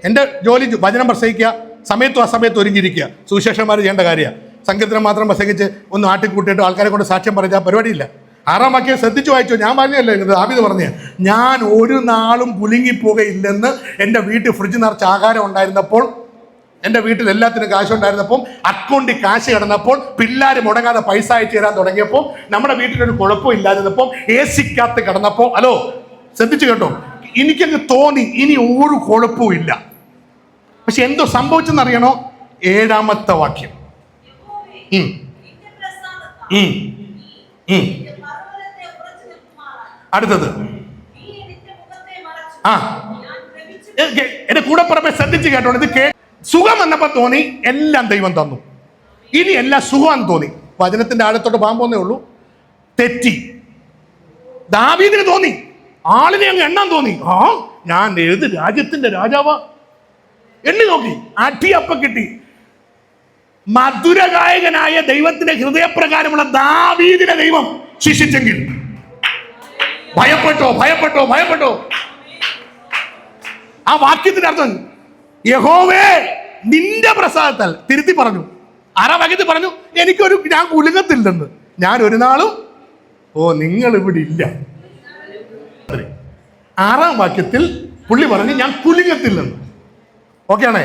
എന്റെ ജോലി വചനം പ്രസംഗിക്കുക, സമയത്തും അസമയത്തും ഒരുങ്ങിയിരിക്കുക, സുവിശേഷന്മാർ ചെയ്യേണ്ട കാര്യമാണ്. സങ്കീർത്തനം മാത്രം പ്രസംഗിച്ച് ഒന്ന് ആട്ടിക്കൂട്ടിയിട്ട് ആൾക്കാരെ കൊണ്ട് സാക്ഷ്യം പറഞ്ഞാൽ പരിപാടിയില്ല. 6-ാം വാക്യം ശ്രദ്ധിച്ചു വായിച്ചോ. ഞാൻ പറഞ്ഞല്ലേ, ദാവീദ് പറഞ്ഞേ, ഞാൻ ഒരു നാളും കുലുങ്ങിപ്പോകയില്ലെന്ന്. എൻ്റെ വീട്ടിൽ ഫ്രിഡ്ജ് നിറച്ച് ആഹാരം ഉണ്ടായിരുന്നപ്പോൾ, എൻ്റെ വീട്ടിൽ എല്ലാത്തിനും കാശുണ്ടായിരുന്നപ്പോൾ, അക്കൗണ്ടിൽ കാശ് കിടന്നപ്പോൾ, പിള്ളേർ മുടങ്ങാതെ പൈസ അയച്ചു തരാൻ തുടങ്ങിയപ്പോൾ, നമ്മുടെ വീട്ടിലൊരു കുഴപ്പമില്ലാതിരുന്നപ്പോൾ, AC-ക്കകത്ത് കിടന്നപ്പോൾ, ഹലോ ശ്രദ്ധിച്ചു കേട്ടോ, എനിക്കങ്ങ് തോന്നി ഇനി ഒരു കുഴപ്പവും ഇല്ല. പക്ഷെ എന്തോ സംഭവിച്ചെന്നറിയണോ? 7-ാമത്തെ വാക്യം. അടുത്തത് എന്റെ കൂടെ പറഞ്ഞ ശ്രദ്ധിച്ച് കേട്ടോ. ഇത് സുഖം വന്നപ്പോ തോന്നി എല്ലാം ദൈവം തന്നു, ഇനി എല്ലാം സുഖമാണെന്ന് തോന്നി. വചനത്തിന്റെ ആഴത്തോട്ട് പാമ്പോന്നേ ഉള്ളൂ. തെറ്റി. ദാവീദിന് തോന്നി, ആളിനെ അങ്ങ് എണ്ണാൻ തോന്നി. ഞാൻ ഏത് രാജ്യത്തിന്റെ രാജാവാ എണ്ണി നോക്കി, അടിയപ്പ കിട്ടി. മധുരഗായകനായ ദൈവത്തിന്റെ ഹൃദയപ്രകാരമുള്ള ദാവീദിനെ ദൈവം ശിക്ഷിച്ചെങ്കിൽ ഭയപ്പെട്ടോ. ആ വാക്യത്തിന്റെ അർത്ഥം, യഹോവേ നിന്റെ പ്രസാദത്താൽ. തിരുത്തി പറഞ്ഞു. 6-ാം വാക്യത്തിൽ പറഞ്ഞു, ഞാൻ കുലുങ്ങത്തില്ലെന്ന്. ഞാൻ ഒരു നാളും നിങ്ങൾ ഇവിടെ ഇല്ല. 6-ാം വാക്യത്തിൽ പുള്ളി പറഞ്ഞു ഞാൻ കുലുങ്ങത്തില്ലെന്ന്. ഓക്കെ ആണേ.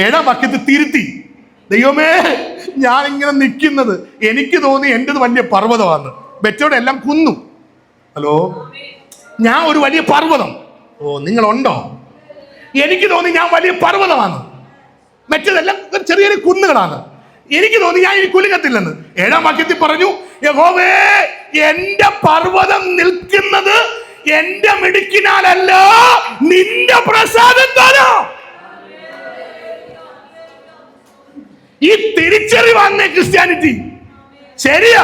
7-ാം വാക്യത്തിൽ തിരുത്തി, ദൈവമേ ഞാൻ ഇങ്ങനെ നിൽക്കുന്നത് എനിക്ക് തോന്നി എന്റേത് വലിയ പർവ്വതമാണ്, മറ്റോടെ എല്ലാം കുന്നു. ഹലോ, ഞാൻ ഒരു വലിയ പർവ്വതം. നിങ്ങളുണ്ടോ? എനിക്ക് തോന്നി ഞാൻ വലിയ പർവ്വതമാണ്, മറ്റേതെല്ലാം ചെറിയ കുന്നുകളാണ്. എനിക്ക് തോന്നി ഞാൻ ഇനി കുലുങ്ങത്തില്ലെന്ന്. 7-ാം വാക്യത്തിൽ പറഞ്ഞു, യഹോവേ എന്റെ പർവ്വതം നിൽക്കുന്നത് എന്റെ മിടുക്കിനാലല്ല, നിന്റെ പ്രസാദത്താലോ. ഈ തിരിച്ചറിവാണ് ക്രിസ്ത്യാനിറ്റി. ശരിയാ,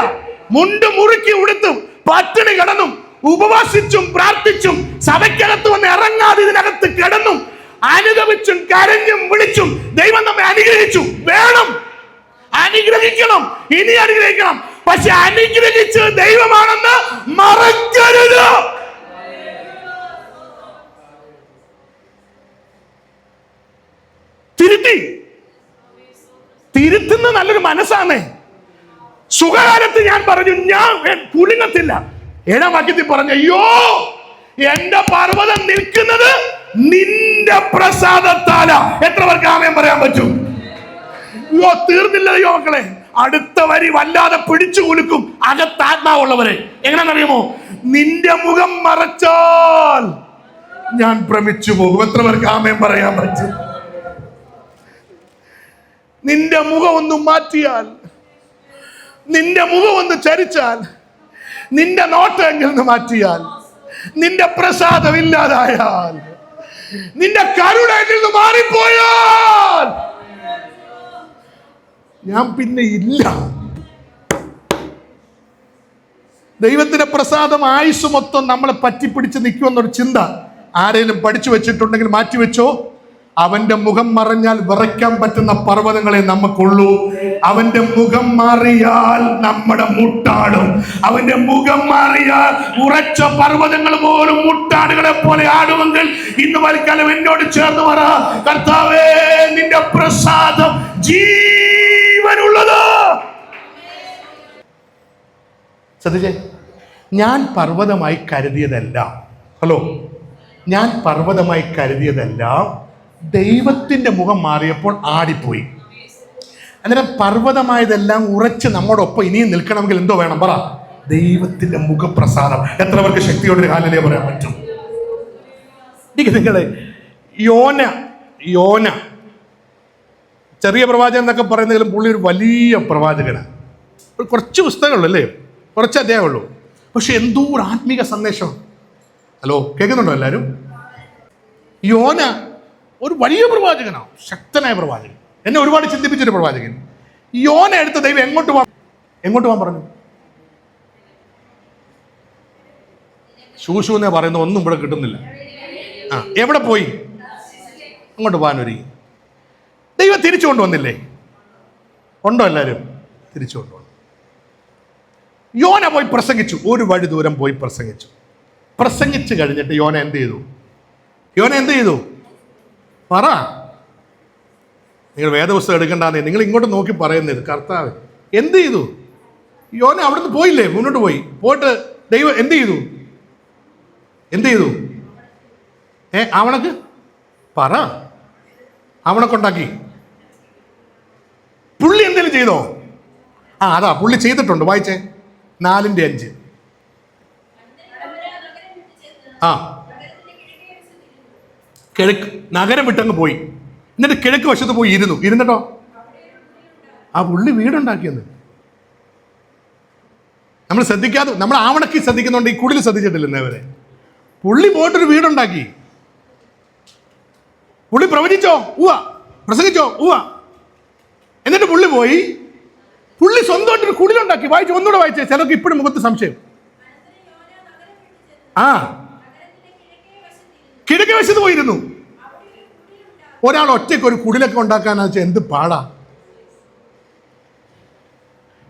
മുണ്ട് മുറുക്കി ഉടുത്തും പട്ടിണി കിടന്നും ഉപവാസിച്ചും പ്രാർത്ഥിച്ചും സഭയ്ക്കകത്ത് വന്ന് ഇറങ്ങാതെ ഇതിനകത്ത് കിടന്നും അനുദപിച്ചും കരഞ്ഞും വിളിച്ചും ദൈവം നമ്മെ അനുഗ്രഹിച്ചു. വേണം, അനുഗ്രഹിക്കണം, ഇനി അനുഗ്രഹിക്കണം. പക്ഷെ അനുഗ്രഹിച്ച് ദൈവമാണെന്ന് മറക്കരുത്. തിരുത്തുന്ന നല്ലൊരു മനസ്സാണ്. സുഖകാലത്ത് ഞാൻ പറഞ്ഞു, ഞാൻ കുലുങ്ങത്തില്ല. 7-ാം വാക്യത്തിൽ പറഞ്ഞു, അയ്യോ എന്റെ പർവ്വതം നിൽക്കുന്നത് നിന്റെ പ്രസാദത്താല. എത്ര പേർക്ക് ആമേൻ പറയാൻ പറ്റും? അയ്യോ തീർന്നില്ലയോ മക്കളെ, അടുത്ത വരി വല്ലാതെ പിടിച്ചു കുലുക്കും അകത്താത്മാവുള്ളവരെ. എങ്ങനെയാണെന്നറിയുമോ? നിന്റെ മുഖം മറച്ചാൽ ഞാൻ ഭ്രമിച്ചു പോകും. എത്ര പേർക്ക് ആമേൻ പറയാൻ പറ്റും? നിന്റെ മുഖം ഒന്ന് മാറ്റിയാൽ, നിന്റെ മുഖം ഒന്ന് ചരിച്ചാൽ, നിന്റെ നോട്ടെങ്കിൽ നിന്ന് മാറ്റിയാൽ, നിന്റെ പ്രസാദം ഇല്ലാതായാൽ, നിന്റെ കരുണ എന്നിൽ നിന്ന് മാറിപ്പോയാൽ ഞാൻ പിന്നെ ഇല്ല. ദൈവത്തിന്റെ പ്രസാദം ആയുസ് മൊത്തം നമ്മളെ പറ്റിപ്പിടിച്ച് നിൽക്കുമെന്നൊരു ചിന്ത ആരെങ്കിലും പഠിച്ചു വെച്ചിട്ടുണ്ടെങ്കിൽ മാറ്റിവെച്ചോ. അവന്റെ മുഖം മറഞ്ഞാൽ വിറയ്ക്കാൻ പറ്റുന്ന പർവ്വതങ്ങളെ നമുക്കുള്ളൂ. അവന്റെ മുഖം മാറിയാൽ നമ്മുടെ മുട്ടാടും. അവന്റെ മുഖം മാറിയാൽ ഉറച്ച പർവ്വതങ്ങൾ പോലും മുട്ടാടുകളെ പോലെ ആടുമെങ്കിൽ ഇന്ന് വൽക്കാലം എന്നോട് ചേർന്ന് പറ, കർത്താവേ നിന്റെ പ്രസാദം ജീവനുള്ളത്. ശ്രദ്ധിച്ചേ, ഞാൻ പർവ്വതമായി കരുതിയതെല്ലാം, ഹലോ, ഞാൻ പർവ്വതമായി കരുതിയതെല്ലാം ദൈവത്തിന്റെ മുഖം മാറിയപ്പോൾ ആടിപ്പോയി. അന്നേരം പർവ്വതമായതെല്ലാം ഉറച്ച് നമ്മോടൊപ്പം ഇനിയും നിൽക്കണമെങ്കിൽ എന്തോ വേണം? പറ, ദൈവത്തിന്റെ മുഖപ്രസാദം. എത്ര പേർക്ക് ശക്തിയോടെ ഹാലലൂയ പറയാൻ പറ്റും? നിങ്ങളെ യോന ചെറിയ പ്രവാചകൻ എന്നൊക്കെ പറയുന്നതിലും പുള്ളി ഒരു വലിയ പ്രവാചകനാണ്. കുറച്ച് പുസ്തകമുള്ളൂ അല്ലേ, കുറച്ച് അധ്യായമുള്ളൂ, പക്ഷെ എന്തോ ഒരു ആത്മീക സന്ദേശം. ഹലോ, കേൾക്കുന്നുണ്ടോ എല്ലാവരും? യോന ഒരു വലിയ പ്രവാചകനാണ്, ശക്തനായ പ്രവാചകൻ, എന്നെ ഒരുപാട് ചിന്തിപ്പിച്ചൊരു പ്രവാചകൻ. യോന എടുത്ത ദൈവം എങ്ങോട്ട് പോകാൻ പറഞ്ഞു? ശൂശു എന്നേ പറയുന്ന ഒന്നും ഇവിടെ കിട്ടുന്നില്ല. എവിടെ പോയി? അങ്ങോട്ട് പോകാനൊരുങ്ങി. ദൈവം തിരിച്ചു കൊണ്ടുവന്നില്ലേ? ഉണ്ടോ? എല്ലാവരും തിരിച്ചു കൊണ്ടുവന്നു. യോന പോയി പ്രസംഗിച്ചു, ഒരു വഴി ദൂരം പോയി പ്രസംഗിച്ചു. പ്രസംഗിച്ചു കഴിഞ്ഞിട്ട് യോന എന്ത് ചെയ്തു? പറ. നിങ്ങൾ വേദപുസ്തകം എടുക്കണ്ടെന്നേ, നിങ്ങൾ ഇങ്ങോട്ട് നോക്കി പറയുന്നത്. കർത്താവ് എന്ത് ചെയ്തു? യോന അവിടുന്ന് പോയില്ലേ, മുന്നോട്ട് പോയിട്ട് ദൈവം എന്ത് ചെയ്തു? അവണക്ക് പറ. അവണക്കൊണ്ടാക്കി പുള്ളി എന്തെങ്കിലും ചെയ്തോ? അതാ പുള്ളി ചെയ്തിട്ടുണ്ട്. വായിച്ചേ 4:5. കിഴക്ക് നഗരം വിട്ടങ്ങ് പോയി. എന്നിട്ട് കിഴക്ക് വശത്ത് പോയി ഇരുന്നിട്ടോ ആ പുള്ളി വീടുണ്ടാക്കിയെന്ന്. നമ്മൾ ശ്രദ്ധിക്കാതെ, നമ്മൾ ആവണക്കി ശ്രദ്ധിക്കുന്നുണ്ട്, ഈ കുടിൽ ശ്രദ്ധിച്ചിട്ടില്ല ഇന്നേവരെ. പുള്ളി പോയിട്ടൊരു വീടുണ്ടാക്കി. പുള്ളി പ്രവചിച്ചോ? പ്രസംഗിച്ചോ? എന്നിട്ട് പുള്ളി സ്വന്തമായിട്ടൊരു കുടിലുണ്ടാക്കി. വായിച്ചു, ഒന്നുകൂടെ വായിച്ചേ. ചിലർക്ക് ഇപ്പോഴും മുഖത്ത് സംശയം. കിഴക്കേ വശത്ത് പോയിരുന്നു. ഒരാൾ ഒറ്റയ്ക്ക് ഒരു കുടിലൊക്കെ ഉണ്ടാക്കാന്ന് വെച്ചാൽ എന്ത് പാടാ.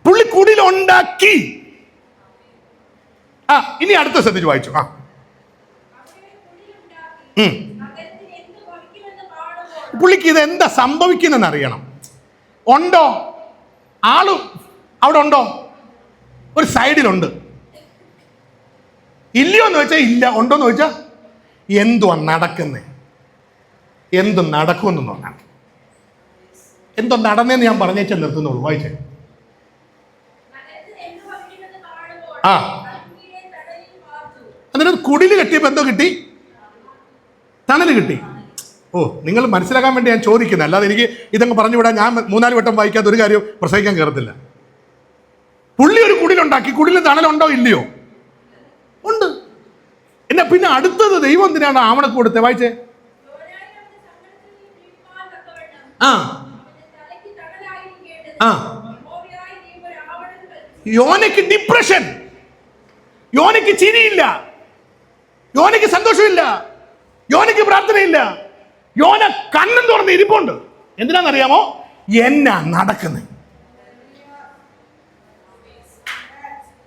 പുള്ളി കുടിലുണ്ടാക്കി. ഇനി അടുത്ത ശ്രദ്ധിച്ച് വായിച്ചു. പുള്ളിക്ക് ഇത് എന്താ സംഭവിക്കുന്നെന്ന് അറിയണം. ഉണ്ടോ? ആള് അവിടെ ഉണ്ടോ? ഒരു സൈഡിലുണ്ട്. ഇല്ലയോ എന്ന് വെച്ചാൽ ഇല്ല, ഉണ്ടോന്ന് ചോദിച്ചാൽ എന്തുവാ നടക്കുന്നേ, എന്ത് നടക്കുമെന്ന് നോക്കണം. എന്തോ നടന്നേന്ന് ഞാൻ പറഞ്ഞേച്ചാൽ നിർത്തുന്നുള്ളൂ. വായിച്ചേ. എന്നിട്ട് കുടില് കെട്ടിയപ്പോൾ എന്തോ കിട്ടി? തണല് കിട്ടി. നിങ്ങൾ മനസ്സിലാക്കാൻ വേണ്ടി ഞാൻ ചോദിക്കുന്നത്, അല്ലാതെ എനിക്ക് ഇതങ്ങ് പറഞ്ഞു വിടാൻ ഞാൻ 3-4 വട്ടം വായിക്കാത്ത ഒരു കാര്യം പ്രസംഗിക്കാൻ കയറത്തില്ല. പുള്ളി ഒരു കുടിലുണ്ടാക്കി. കുടില് തണലുണ്ടോ ഇല്ലയോ? ഉണ്ട്. പിന്നെ അടുത്തത് ദൈവം എന്തിനാണ് ആവണക്ക് കൊടുത്തത്? വായിച്ചേ. ആ, യോനയ്ക്ക് ഡിപ്രഷൻ, യോനയ്ക്ക് ചിരിയില്ല, യോനയ്ക്ക് സന്തോഷമില്ല, യോനയ്ക്ക് പ്രാർത്ഥനയില്ല. യോന കണ്ണും തുറന്ന് ഇരിപ്പുണ്ട്. എന്തിനാണെന്നറിയാമോ? എന്നാ നടക്കുന്നത്?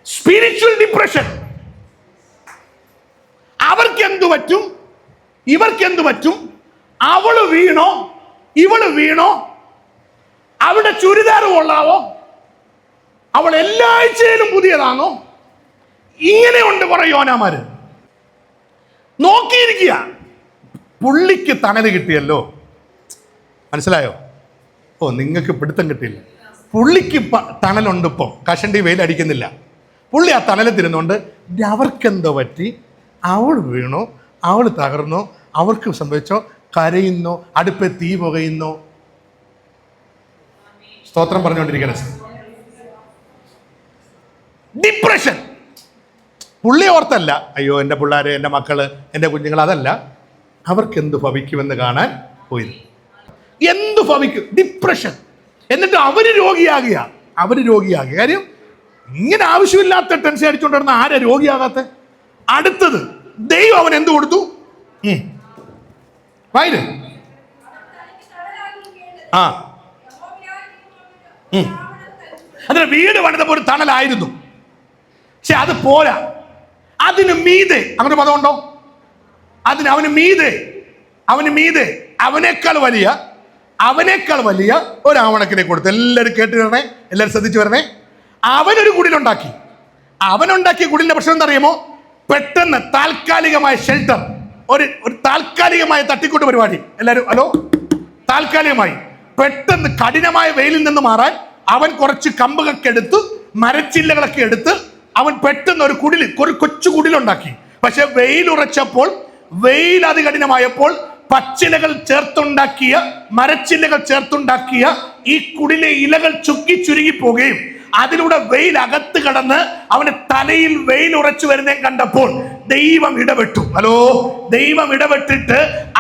Spiritual depression. അവർക്ക് എന്തു പറ്റും, ഇവർക്ക് എന്തു പറ്റും? അവള് വീണോ, ഇവള് വീണോ, അവിടെ ചുരിദാർ കൊള്ളാവോ, അവൾ എല്ലാ ആഴ്ചയിലും പുതിയതാണോ? ഇങ്ങനെയുണ്ട് കുറെ യോനാമാര്. നോക്കിയിരിക്കുക. പുള്ളിക്ക് തണല് കിട്ടിയല്ലോ. മനസ്സിലായോ? ഓ, നിങ്ങൾക്ക് പിടുത്തം കിട്ടിയില്ല. പുള്ളിക്ക് തണലുണ്ട്. ഇപ്പം കഷണ്ടി വെയിലടിക്കുന്നില്ല. പുള്ളി ആ തണലത്തിരുന്നുകൊണ്ട് അവർക്കെന്തോ പറ്റി, അവൾ വീണോ, അവൾ തകർന്നോ, അവർക്ക് സംഭവിച്ചോ, കരയുന്നോ, അടുപ്പ് തീ പുകയുന്നോ, സ്തോത്രം പറഞ്ഞുകൊണ്ടിരിക്കണം. ഡിപ്രഷൻ. പുള്ളി ഓർത്തല്ല, അയ്യോ എൻ്റെ പിള്ളേര്, എൻ്റെ മക്കള്, എൻ്റെ കുഞ്ഞുങ്ങൾ, അതല്ല, അവർക്ക് എന്ത് ഭവിക്കുമെന്ന് കാണാൻ പോയിരുന്നു. എന്ത് ഭവിക്കും? ഡിപ്രഷൻ. എന്നിട്ട് അവര് രോഗിയാകുക. കാര്യം ഇങ്ങനെ ആവശ്യമില്ലാത്ത ടെൻഷൻ അടിച്ചുകൊണ്ടിരുന്ന ആരാ രോഗിയാകാത്ത? അടുത്തത്, ദൈവം അവൻ എന്ത് കൊടുത്തു? വായില് അതിന് വീട് പണിതപ്പോൾ ഒരു തണലായിരുന്നു. പക്ഷെ അത് പോരാ. അതിന് മീതെ, അങ്ങനെ പദമുണ്ടോ? അവന് മീതെ അവനേക്കാൾ വലിയ ഒരു ആവണക്കിനെ കൊടുത്തു. എല്ലാവരും കേട്ട് വരണേ, എല്ലാവരും ശ്രദ്ധിച്ചു വരണേ. അവനൊരു കുടിലുണ്ടാക്കി. അവനുണ്ടാക്കിയ കുടിലിന്റെ പ്രശ്നം എന്താ അറിയുമോ? പെട്ടെന്ന് താൽക്കാലികമായ ഷെൽട്ടർ, ഒരു താൽക്കാലികമായ തട്ടിക്കൂട്ട് പരിപാടി. എല്ലാവരും ഹലോ. താൽക്കാലികമായി പെട്ടെന്ന് കഠിനമായ വെയിലിൽ നിന്ന് മാറാൻ അവൻ കുറച്ച് കമ്പുകളൊക്കെ എടുത്ത്, മരച്ചില്ലകളൊക്കെ എടുത്ത് അവൻ പെട്ടെന്ന് ഒരു കൊച്ചു കുടിലുണ്ടാക്കി. പക്ഷെ വെയിലുറച്ചപ്പോൾ, വെയിൽ അതികഠിനമായപ്പോൾ പച്ചിലകൾ ചേർത്തുണ്ടാക്കിയ, മരച്ചില്ലകൾ ചേർത്തുണ്ടാക്കിയ ഈ കുടിലെ ഇലകൾ ചുക്കി ചുരുങ്ങി പോവുകയും അതിലൂടെ വെയിൽ അകത്ത് കടന്ന് അവന് തലയിൽ വെയിൽ ഉറച്ചു വരുന്നേ കണ്ടപ്പോൾ ദൈവം ഇടപെട്ടു. ഹലോ. ദൈവം ഇടപെട്ടിട്ട്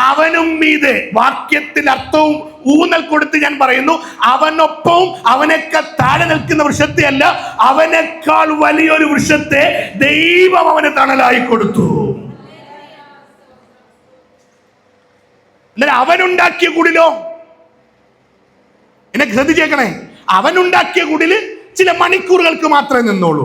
അവനും മീതെ, വാക്യത്തിൽ അർത്ഥവും ഊന്നൽ കൊടുത്ത് ഞാൻ പറയുന്നു, അവനൊപ്പവും അവനേക്കാൾ താഴെ നിൽക്കുന്ന വൃക്ഷത്തെ അല്ല, അവനേക്കാൾ വലിയൊരു വൃക്ഷത്തെ ദൈവം അവന് തണലായി കൊടുത്തു. എന്നാൽ അവനുണ്ടാക്കിയ കുടിലോ, എന്നെ ശ്രദ്ധിച്ചേക്കണേ, അവനുണ്ടാക്കിയ കുടില് ചില മണിക്കൂറുകൾക്ക് മാത്രമേ നിന്നോളൂ.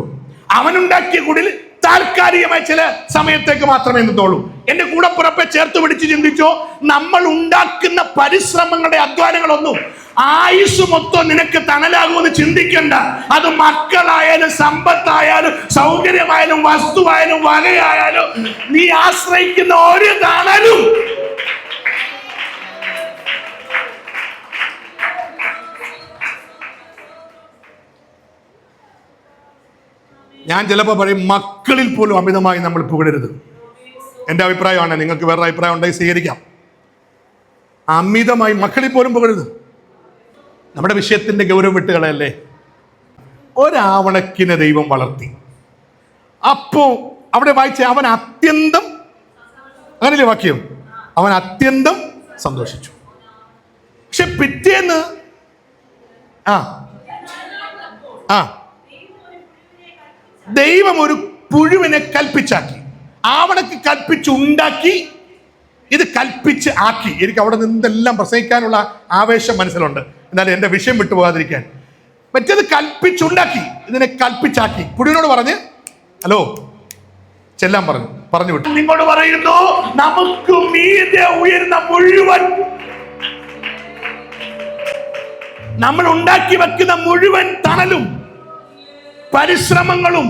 അവനുണ്ടാക്കിയ കുടിൽ താൽക്കാലികമായി ചില സമയത്തേക്ക് മാത്രമേ നിന്നോളൂ. എന്റെ കൂടപ്പുറപ്പെ ചേർത്ത് പിടിച്ച് ചിന്തിച്ചോ, നമ്മൾ ഉണ്ടാക്കുന്ന പരിശ്രമങ്ങളുടെ അധ്വാനങ്ങളൊന്നും ആയുസ് മൊത്തം നിനക്ക് തണലാകുമെന്ന് ചിന്തിക്കണ്ട. അത് മക്കളായാലും സമ്പത്തായാലും സൗകര്യമായാലും വസ്തുവായാലും വകയായാലും നീ ആശ്രയിക്കുന്ന ഒരു തണലും ഞാൻ ചിലപ്പോൾ പറയും, മക്കളിൽ പോലും അമിതമായി നമ്മൾ പുകഴരുത്. എൻ്റെ അഭിപ്രായമാണ്. നിങ്ങൾക്ക് വേറെ അഭിപ്രായം ഉണ്ടെങ്കിൽ സ്വീകരിക്കാം. അമിതമായി മക്കളിൽ പോലും പുകഴരുത്. നമ്മുടെ വിഷയത്തിന്റെ ഗൗരവം വിട്ടുകളയല്ലേ. ഒരാവണക്കിനെ ദൈവം വളർത്തി. അപ്പോ അവിടെ വായിച്ച അവൻ അത്യന്തം, അങ്ങനല്ലേ വാക്യം, അവൻ അത്യന്തം സന്തോഷിച്ചു. പക്ഷെ പിറ്റേന്ന് ദൈവം ഒരു പുഴുവിനെ കൽപ്പിച്ചാക്കി. ആവണക്ക് കൽപ്പിച്ചുണ്ടാക്കി, ഇത് കൽപ്പിച്ച് ആക്കി. എനിക്ക് അവിടെ നിന്നെല്ലാം പ്രസംഗിക്കാനുള്ള ആവേശം മനസ്സിലുണ്ട്. എന്നാലും എന്റെ വിഷയം വിട്ടുപോകാതിരിക്കാൻ. മറ്റേത് കൽപ്പിച്ചുണ്ടാക്കി, ഇതിനെ കൽപ്പിച്ചാക്കി. പുഴുവിനോട് പറഞ്ഞ് ഹലോ ചെല്ലാൻ പറഞ്ഞു വിട്ടു. നിങ്ങളോട് പറയുന്നു, നമുക്ക് മീതെ ഉയർന്ന മുഴുവൻ, നമ്മൾ ഉണ്ടാക്കി വെക്കുന്ന മുഴുവൻ തണലും പരിശ്രമങ്ങളും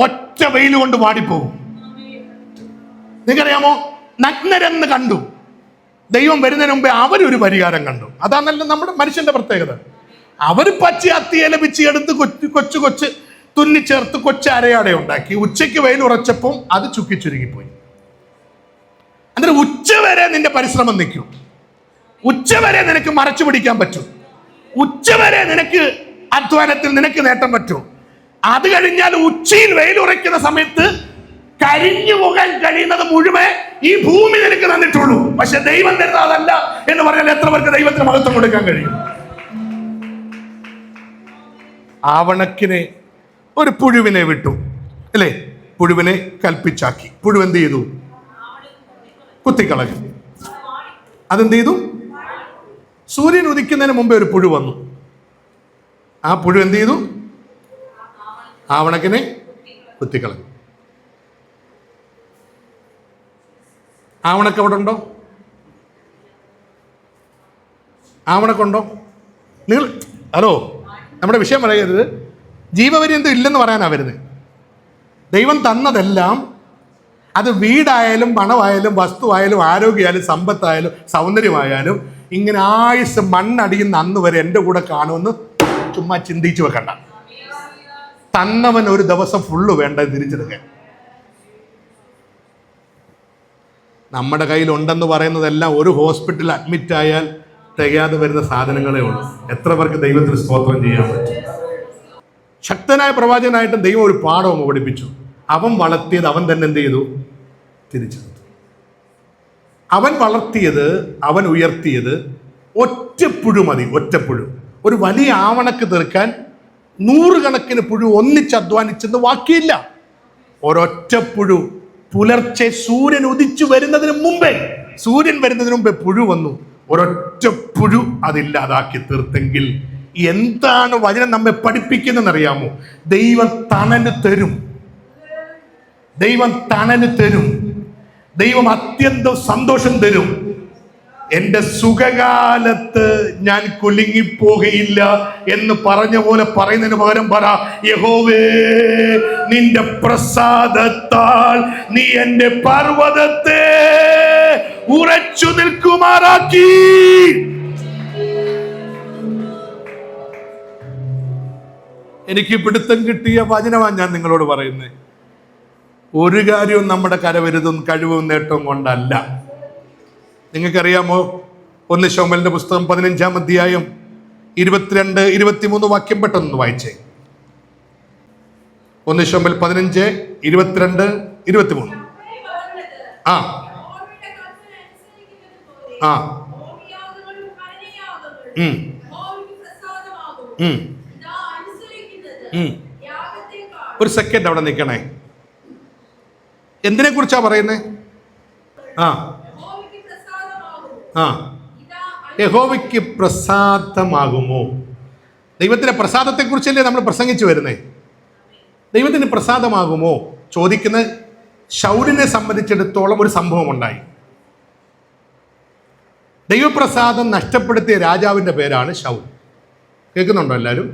ഒറ്റ വെയിൽ കൊണ്ട് വാടിപ്പോകും. നിങ്ങൾക്കറിയാമോ, നഗ്നരെന്ന് കണ്ടു. ദൈവം വരുന്നതിന് മുമ്പേ അവരൊരു പരിഹാരം കണ്ടു. അതാണല്ലോ നമ്മുടെ മനുഷ്യന്റെ പ്രത്യേകത. അവര് പച്ച അത്തിയില പിച്ചി എടുത്ത് കൊച്ചു തുന്നിച്ചേർത്ത് കൊച്ചരയാടെ ഉണ്ടാക്കി. ഉച്ചയ്ക്ക് വെയിൽ ഉറച്ചപ്പോൾ അത് ചുക്കി ചുരുങ്ങിപ്പോയി. എന്നിട്ട് ഉച്ചവരെ നിന്റെ പരിശ്രമം നിൽക്കും. ഉച്ചവരെ നിനക്ക് മറച്ചു പിടിക്കാൻ പറ്റും. ഉച്ചവരെ നിനക്ക് അധ്വാനത്തിൽ നിനക്ക് നേട്ടം പറ്റും. അത് കഴിഞ്ഞാൽ ഉച്ചയിൽ വെയിലുറയ്ക്കുന്ന സമയത്ത് കരിഞ്ഞു പോകാൻ കഴിയുന്നത് മുഴുവൻ ഈ ഭൂമി നിനക്ക് തന്നിട്ടുള്ളൂ. പക്ഷെ ദൈവം തരുന്നത് അതല്ല എന്ന് പറഞ്ഞാൽ എത്ര പേർക്ക് ദൈവത്തിന് മഹത്വം കൊടുക്കാൻ കഴിയും? ആവണക്കിനെ ഒരു പുഴുവിനെ വിട്ടു, അല്ലേ? പുഴുവിനെ കൽപ്പിച്ചാക്കി. പുഴു എന്ത് ചെയ്തു? കുത്തിക്കളഞ്ഞു. അതെന്ത് ചെയ്തു? സൂര്യൻ ഉദിക്കുന്നതിന് മുമ്പേ ഒരു പുഴു വന്നു. ആ പുഴു എന്ത് ചെയ്തു? ആവണക്കിനെ കുത്തിക്കളഞ്ഞു. ആവണക്ക് അവിടെ ഉണ്ടോ? ആവണക്കുണ്ടോ? നിങ്ങൾ ഹലോ, നമ്മുടെ വിഷയം പറയരുത്. ജീവപര്യന്തം ഇല്ലെന്ന് പറയാനാ വരുന്നത്. ദൈവം തന്നതെല്ലാം, അത് വീടായാലും പണമായാലും വസ്തുവായാലും ആരോഗ്യമായാലും സമ്പത്തായാലും സൗന്ദര്യമായാലും, ഇങ്ങനെ ആയുസ് മണ്ണടിയുന്ന അന്ന് വരെ എൻ്റെ കൂടെ കാണുമെന്ന് ചുമ്മാ ചിന്തിച്ചു വെക്കണ്ട. തന്നവൻ ഒരു ദിവസം ഫുള്ള് വേണ്ട തിരിച്ചെടുക്കാൻ. നമ്മുടെ കയ്യിലുണ്ടെന്ന് പറയുന്നതെല്ലാം ഒരു ഹോസ്പിറ്റലിൽ അഡ്മിറ്റ് ആയാൽ തികയാതെ വരുന്ന സാധനങ്ങളേ ഉള്ളൂ. എത്ര പേർക്ക് ദൈവത്തിന് സ്തോത്രം ചെയ്യാൻ പറ്റും? ശക്തനായ പ്രവാചകനായിട്ടും ദൈവം ഒരു പാഠവും പഠിപ്പിച്ചു. അവൻ വളർത്തിയത് അവൻ തന്നെ എന്ത് ചെയ്തു? തിരിച്ചെടുത്തു. അവൻ വളർത്തിയത്, അവൻ ഉയർത്തിയത് ഒറ്റപ്പുഴു മതി. ഒറ്റപ്പുഴു. ഒരു വലിയ ആവണക്ക് തീർക്കാൻ 100 കണക്കിന് പുഴു ഒന്നിച്ച് അധ്വാനിച്ചെന്ന് വാക്കിയില്ല. ഒരൊറ്റപ്പുഴു പുലർച്ചെ സൂര്യൻ ഉദിച്ചു വരുന്നതിന് മുമ്പേ, സൂര്യൻ വരുന്നതിന് മുമ്പേ പുഴു വന്നു. ഒരൊറ്റ പുഴു അതില്ലാതാക്കി തീർത്തെങ്കിൽ എന്താണ് വചനം നമ്മെ പഠിപ്പിക്കുന്നതെന്നറിയാമോ? ദൈവം തണല് തരും. ദൈവം തണല് തരും. ദൈവം അത്യന്തം സന്തോഷം തരും. എന്റെ സുഖകാലത്ത് ഞാൻ കുലുങ്ങിപ്പോകയില്ല എന്ന് പറഞ്ഞ പോലെ പറയുന്നതിന് പകരം പറ, യഹോവേ നിന്റെ പ്രസാദത്താൽ നീ എന്റെ പർവ്വതത്തെ ഉറച്ചു നിൽക്കുമാറാക്കി. എനിക്ക് പിടുത്തം കിട്ടിയ വചനമാണ് ഞാൻ നിങ്ങളോട് പറയുന്നത്. ഒരു കാര്യവും നമ്മുടെ കരവരുതും കഴിവും നേട്ടവും കൊണ്ടല്ല. നിങ്ങൾക്കറിയാമോ? 1 ശമൂവേലിന്റെ പുസ്തകം 15-ാം അധ്യായം 22, 23 വാക്യം പെട്ടെന്ന് വായിച്ചേ. 1 ശമൂവേൽ 15, 22, 23. ആ ആ ഒരു സെക്കൻഡ് അവിടെ നിൽക്കണേ. എന്തിനെ കുറിച്ചാ പറയുന്നേ? ആ ആ യഹോവയ്ക്ക് പ്രസാദമാകുമോ? ദൈവത്തിന്റെ പ്രസാദത്തെ കുറിച്ചല്ലേ നമ്മൾ പ്രസംഗിച്ചു വരുന്നേ. ദൈവത്തിന് പ്രസാദമാകുമോ ചോദിക്കുന്ന ശൗലിനെ സംബന്ധിച്ചിടത്തോളം ഒരു സംഭവം ഉണ്ടായി. ദൈവപ്രസാദം നഷ്ടപ്പെടുത്തിയ രാജാവിന്റെ പേരാണ് ശൗൽ. കേൾക്കുന്നുണ്ടോ എല്ലാവരും?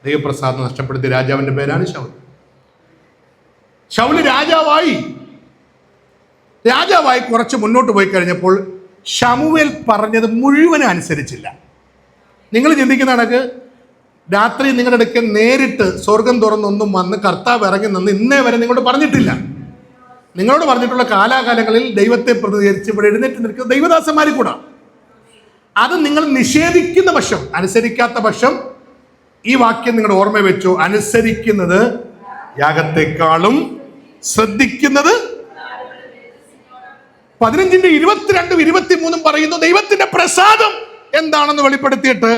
ദൈവപ്രസാദം നഷ്ടപ്പെടുത്തിയ രാജാവിന്റെ പേരാണ് ശൗൽ. ശൗല് രാജാവായി കുറച്ച് മുന്നോട്ട് പോയി കഴിഞ്ഞപ്പോൾ ശമൂവേൽ പറഞ്ഞത് മുഴുവനും അനുസരിച്ചില്ല. നിങ്ങൾ ചിന്തിക്കുന്ന കണക്ക് രാത്രി നിങ്ങളുടെ അടുക്കൽ നേരിട്ട് സ്വർഗം തുറന്നൊന്നും വന്ന് കർത്താവ് ഇറങ്ങി നിന്ന് ഇന്നേ വരെ നിങ്ങളോട് പറഞ്ഞിട്ടില്ല. നിങ്ങളോട് പറഞ്ഞിട്ടുള്ള കാലാകാലങ്ങളിൽ ദൈവത്തെ പ്രതികരിച്ച് ഇവിടെ എഴുന്നേറ്റ് നിൽക്കുന്ന ദൈവദാസന്മാരിൽ കൂടാ. അത് നിങ്ങൾ നിഷേധിക്കുന്ന പക്ഷം, അനുസരിക്കാത്ത പക്ഷം, ഈ വാക്യം നിങ്ങളുടെ ഓർമ്മ വെച്ചു. അനുസരിക്കുന്നത് യാഗത്തെക്കാളും ശ്രദ്ധിക്കുന്നത്. 15-ന്റെ 22, 23 പറയുന്നു ദൈവത്തിന്റെ പ്രസാദം എന്താണെന്ന് വെളിപ്പെടുത്തിയിട്ട്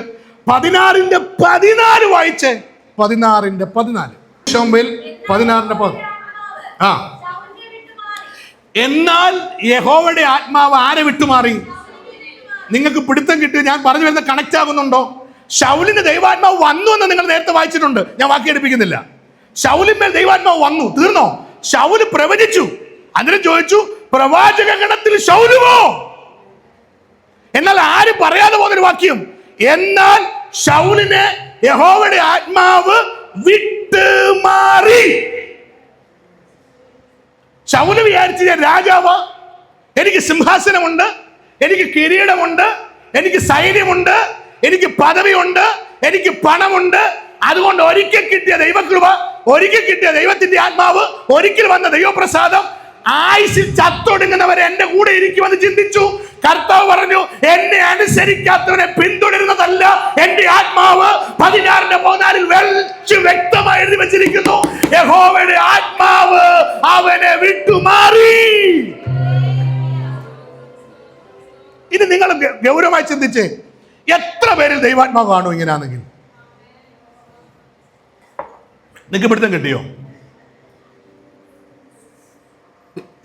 16-ന്റെ 14 വായിച്ചേ. 16-ന്റെ 14 ശമൂവേൽ 16-ന്റെ 14. ആ എന്നാൽ യഹോവയുടെ ആത്മാവ് ആരെ വിട്ടുമാറി? നിങ്ങൾക്ക് പിടുത്തം കിട്ടി? ഞാൻ പറഞ്ഞു വരുന്ന കണക്ട് ആകുന്നുണ്ടോ? ശൗലിന് ദൈവാത്മാവ് വന്നു എന്ന് നിങ്ങൾ നേരത്തെ വായിച്ചിട്ടുണ്ട്. ഞാൻ വാക്കി എടുപ്പിക്കുന്നില്ല. ശൗലിന്മേൽ ദൈവാത്മാവ് വന്നു, തീർന്നോ? ശൗല് പ്രവചിച്ചു. അതിന് ചോദിച്ചു, പ്രവാചക ഗണത്തിൽ ശൗലുവോ? എന്നാൽ ആരും പറയാതെ പോകുന്നൊരു വാക്യം, എന്നാൽ ശൗലിനെ യഹോവയുടെ ആത്മാവ് വിട്ടുമാറി. ശൗല് വിചാരിച്ചു ഞാൻ രാജാവാ, എനിക്ക് സിംഹാസനമുണ്ട്, എനിക്ക് കിരീടമുണ്ട്, എനിക്ക് സൈന്യമുണ്ട്, എനിക്ക് പദവിയുണ്ട്, എനിക്ക് പണമുണ്ട്. അതുകൊണ്ട് ഒരിക്കൽ കിട്ടിയ ദൈവകൃപ, ഒരിക്കൽ കിട്ടിയ ദൈവത്തിന്റെ ആത്മാവ്, ഒരിക്കൽ വന്ന ദൈവപ്രസാദം ആയുസിൽ ചത്തൊടുങ്ങുന്നവരെ എന്റെ കൂടെ ഇരിക്കുമെന്ന് ചിന്തിച്ചു. കർത്താവ് പറഞ്ഞു, എന്നെ അനുസരിക്കാത്തവനെ പിന്തുടരുന്നതല്ല എന്റെ ആത്മാവ്. 16-ന്റെ 14 വ്യക്തമായി എഴുതി വെച്ചിരിക്കുന്നു, യഹോവയുടെ ആത്മാവ് അവനെ വിട്ടുമാറി. ഇനി നിങ്ങൾ നിങ്ങൾ ഗൗരവമായി ചിന്തിച്ചേ, എത്ര പേരിൽ ദൈവാത്മാവ് കാണും ഇങ്ങനെയാണെങ്കിൽ? നിങ്ങൾക്ക് പിടുത്തം കിട്ടിയോ?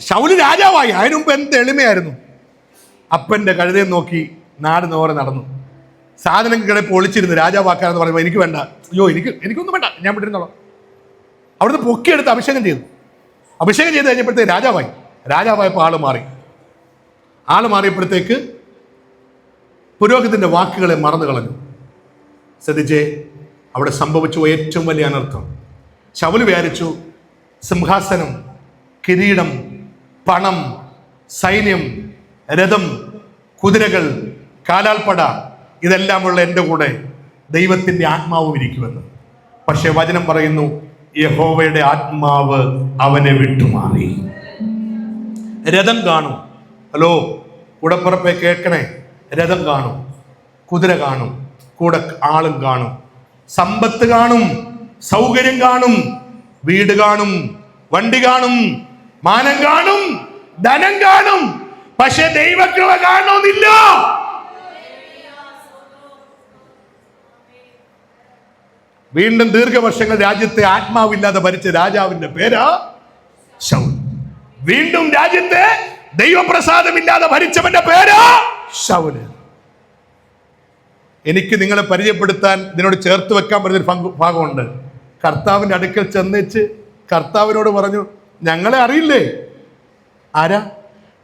ശൗല് രാജാവായി. അതിനു മുമ്പ് എന്ത് എളിമയായിരുന്നു. അപ്പൻ്റെ കഴുതയെ നോക്കി നാട് നോറെ നടന്നു. സാധനം കിടപ്പ് ഒളിച്ചിരുന്നു. രാജാവാക്കാന്ന് പറയുമ്പോൾ എനിക്ക് വേണ്ട, അയ്യോ എനിക്കൊന്നും വേണ്ട, ഞാൻ വിട്ടിരുന്നോളാം. അവിടുന്ന് പൊക്കിയെടുത്ത് അഭിഷേകം ചെയ്തു. അഭിഷേകം ചെയ്ത് കഴിഞ്ഞപ്പോഴത്തേക്ക് രാജാവായപ്പോൾ ആള് മാറിയപ്പോഴത്തേക്ക് പുരോഹിതന്റെ വാക്കുകളെ മറന്നു കളഞ്ഞു. ശ്രദ്ധിച്ചേ, അവിടെ സംഭവിച്ചു ഏറ്റവും വലിയ അനർത്ഥം. ശൗല് വിചാരിച്ചു സിംഹാസനം, കിരീടം, പണം, സൈന്യം, രഥം, കുതിരകൾ, കാലാൾപ്പട ഇതെല്ലാമുള്ള എൻ്റെ കൂടെ ദൈവത്തിൻ്റെ ആത്മാവും ഇരിക്കുമെന്ന്. പക്ഷെ വചനം പറയുന്നു, യഹോവയുടെ ആത്മാവ് അവനെ വിട്ടുമാറി. രഥം കാണും. ഹലോ കൂടപ്പുറപ്പെ കേൾക്കണേ, രഥം കാണും, കുതിര കാണും, കൂടെ ആളും കാണും, സമ്പത്ത് കാണും, സൗകര്യം കാണും, വീട് കാണും, വണ്ടി കാണും, മാനം കാണും, ധനം കാണും. പക്ഷെ ദൈവകൃപ കാണണമെന്നില്ല. വീണ്ടും ദീർഘവർഷങ്ങൾ രാജ്യത്തെ ആത്മാവില്ലാതെ ഭരിച്ച രാജാവിന്റെ പേരാ ശൗൽ. വീണ്ടും രാജ്യത്തെ ദൈവപ്രസാദമില്ലാതെ ഭരിച്ചവന്റെ പേരാ ശൗല്. എനിക്ക് നിങ്ങളെ പരിചയപ്പെടുത്താൻ ഇതിനോട് ചേർത്ത് വെക്കാൻ പറ്റുന്നൊരു ഭാഗമുണ്ട്. കർത്താവിന്റെ അടുക്കൽ ചെന്നേച്ച് കർത്താവിനോട് പറഞ്ഞു, ഞങ്ങളെ അറിയില്ലേ? ആരാ?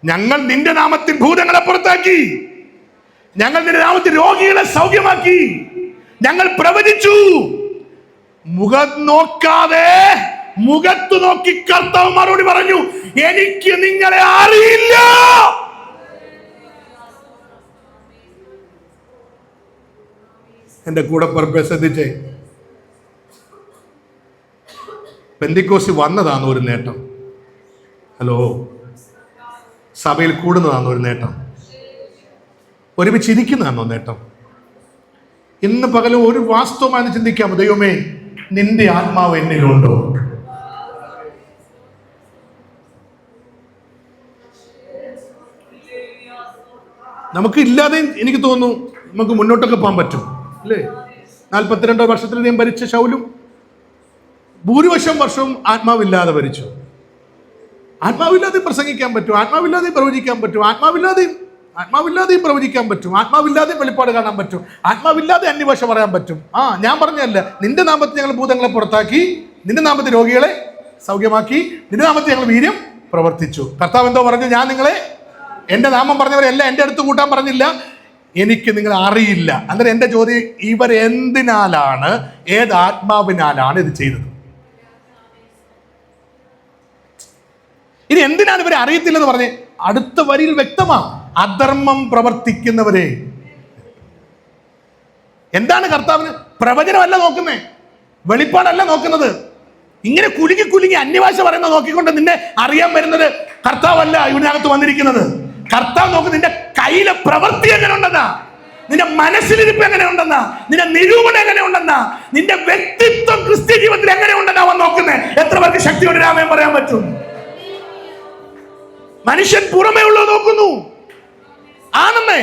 ഞങ്ങൾ നിന്റെ നാമത്തിൽ ഭൂതങ്ങളെ പുറത്താക്കി, ഞങ്ങൾ നിന്റെ നാമത്തിൽ രോഗികളെ സൗഖ്യമാക്കി, ഞങ്ങൾ പ്രവചിച്ചു. മുഖം നോക്കാതെ മുഖത്ത് നോക്കി കർത്താവ് മറുപടി പറഞ്ഞു, എനിക്ക് നിങ്ങളെ അറിയില്ല. എന്റെ കൂടെ പുറപ്പെ ശ്രദ്ധിച്ചേ, പെന്തിക്കോസ്തി വന്നതാണോ ഒരു നേട്ടം? ഹലോ, സഭയിൽ കൂടുന്നതാണോ ഒരു നേട്ടം? ഒരുമിച്ച് ഇരിക്കുന്നതാണോ നേട്ടം? ഇന്ന് പകലും ഒരു വാസ്തവമായി ചിന്തിക്കാമോ? ദൈവമേ, നിന്റെ ആത്മാവ് എന്നിലുണ്ടോ? നമുക്ക് ഇല്ലാതെ എനിക്ക് തോന്നുന്നു നമുക്ക് മുന്നോട്ടൊക്കെ പോകാൻ പറ്റും അല്ലേ? 42 വർഷത്തിലധികം ഭരിച്ച ശൗലും ഭൂരിപക്ഷം വർഷവും ആത്മാവില്ലാതെ ഭരിച്ചു. ആത്മാവില്ലാതെ പ്രസംഗിക്കാൻ പറ്റും, ആത്മാവില്ലാതെ പ്രവചിക്കാൻ പറ്റും, ആത്മാവില്ലാതെയും പ്രവചിക്കാൻ പറ്റും, ആത്മാവില്ലാതെ വെളിപ്പാട് കാണാൻ പറ്റും, ആത്മാവില്ലാതെ അന്യഭാഷ പറയാൻ പറ്റും. ഞാൻ പറഞ്ഞല്ല, നിന്റെ നാമത്തിൽ ഞങ്ങൾ ഭൂതങ്ങളെ പുറത്താക്കി, നിന്റെ നാമത്തിൽ രോഗികളെ സൗഖ്യമാക്കി, നിന്റെ നാമത്തിൽ ഞങ്ങൾ വീര്യം പ്രവർത്തിച്ചു. കർത്താവ് എന്തോ പറഞ്ഞു? ഞാൻ നിങ്ങളെ, എൻ്റെ നാമം പറഞ്ഞവരെല്ലാം എൻ്റെ അടുത്ത് കൂട്ടാൻ പറഞ്ഞില്ല, എനിക്ക് നിങ്ങളെ അറിയില്ല. അന്നേരം എൻ്റെ ചോദ്യം, ഇവർ എന്തിനാലാണ്, ഏത് ആത്മാവിനാലാണ് ഇത് ചെയ്തത്? ഇനി എന്തിനാണ് ഇവരെ അറിയത്തില്ലെന്ന് പറഞ്ഞ് അടുത്ത വരിയിൽ വ്യക്തമാ, അധർമ്മം പ്രവർത്തിക്കുന്നവരെ. എന്താണ് കർത്താവിന്? പ്രവചനമല്ല നോക്കുന്നേ, വെളിപ്പാടല്ല നോക്കുന്നത്. ഇങ്ങനെ കുലുങ്ങി അന്യഭാഷ പറയുന്നത് നോക്കിക്കൊണ്ട് നിന്നെ അറിയാൻ വരുന്നത് കർത്താവല്ല ഇതിനകത്ത് വന്നിരിക്കുന്നത്. കർത്താവ് നോക്കുന്നത് നിന്റെ കയ്യിലെ പ്രവൃത്തി എങ്ങനെ ഉണ്ടെന്നാ, നിന്റെ മനസ്സിലിരിപ്പ് എങ്ങനെ ഉണ്ടെന്നാ, നിന്റെ നിരൂപണം എങ്ങനെ ഉണ്ടെന്നാ, നിന്റെ വ്യക്തിത്വം ക്രിസ്ത്യ ജീവിതത്തിൽ എങ്ങനെ ഉണ്ടെന്നാ അവൻ നോക്കുന്നേ. എത്ര പേർക്ക് ശക്തിയോടെ രാമയം പറയാൻ പറ്റും? മനുഷ്യൻ പുറമേ ഉള്ളത് നോക്കുന്നു. ആണെന്നേ,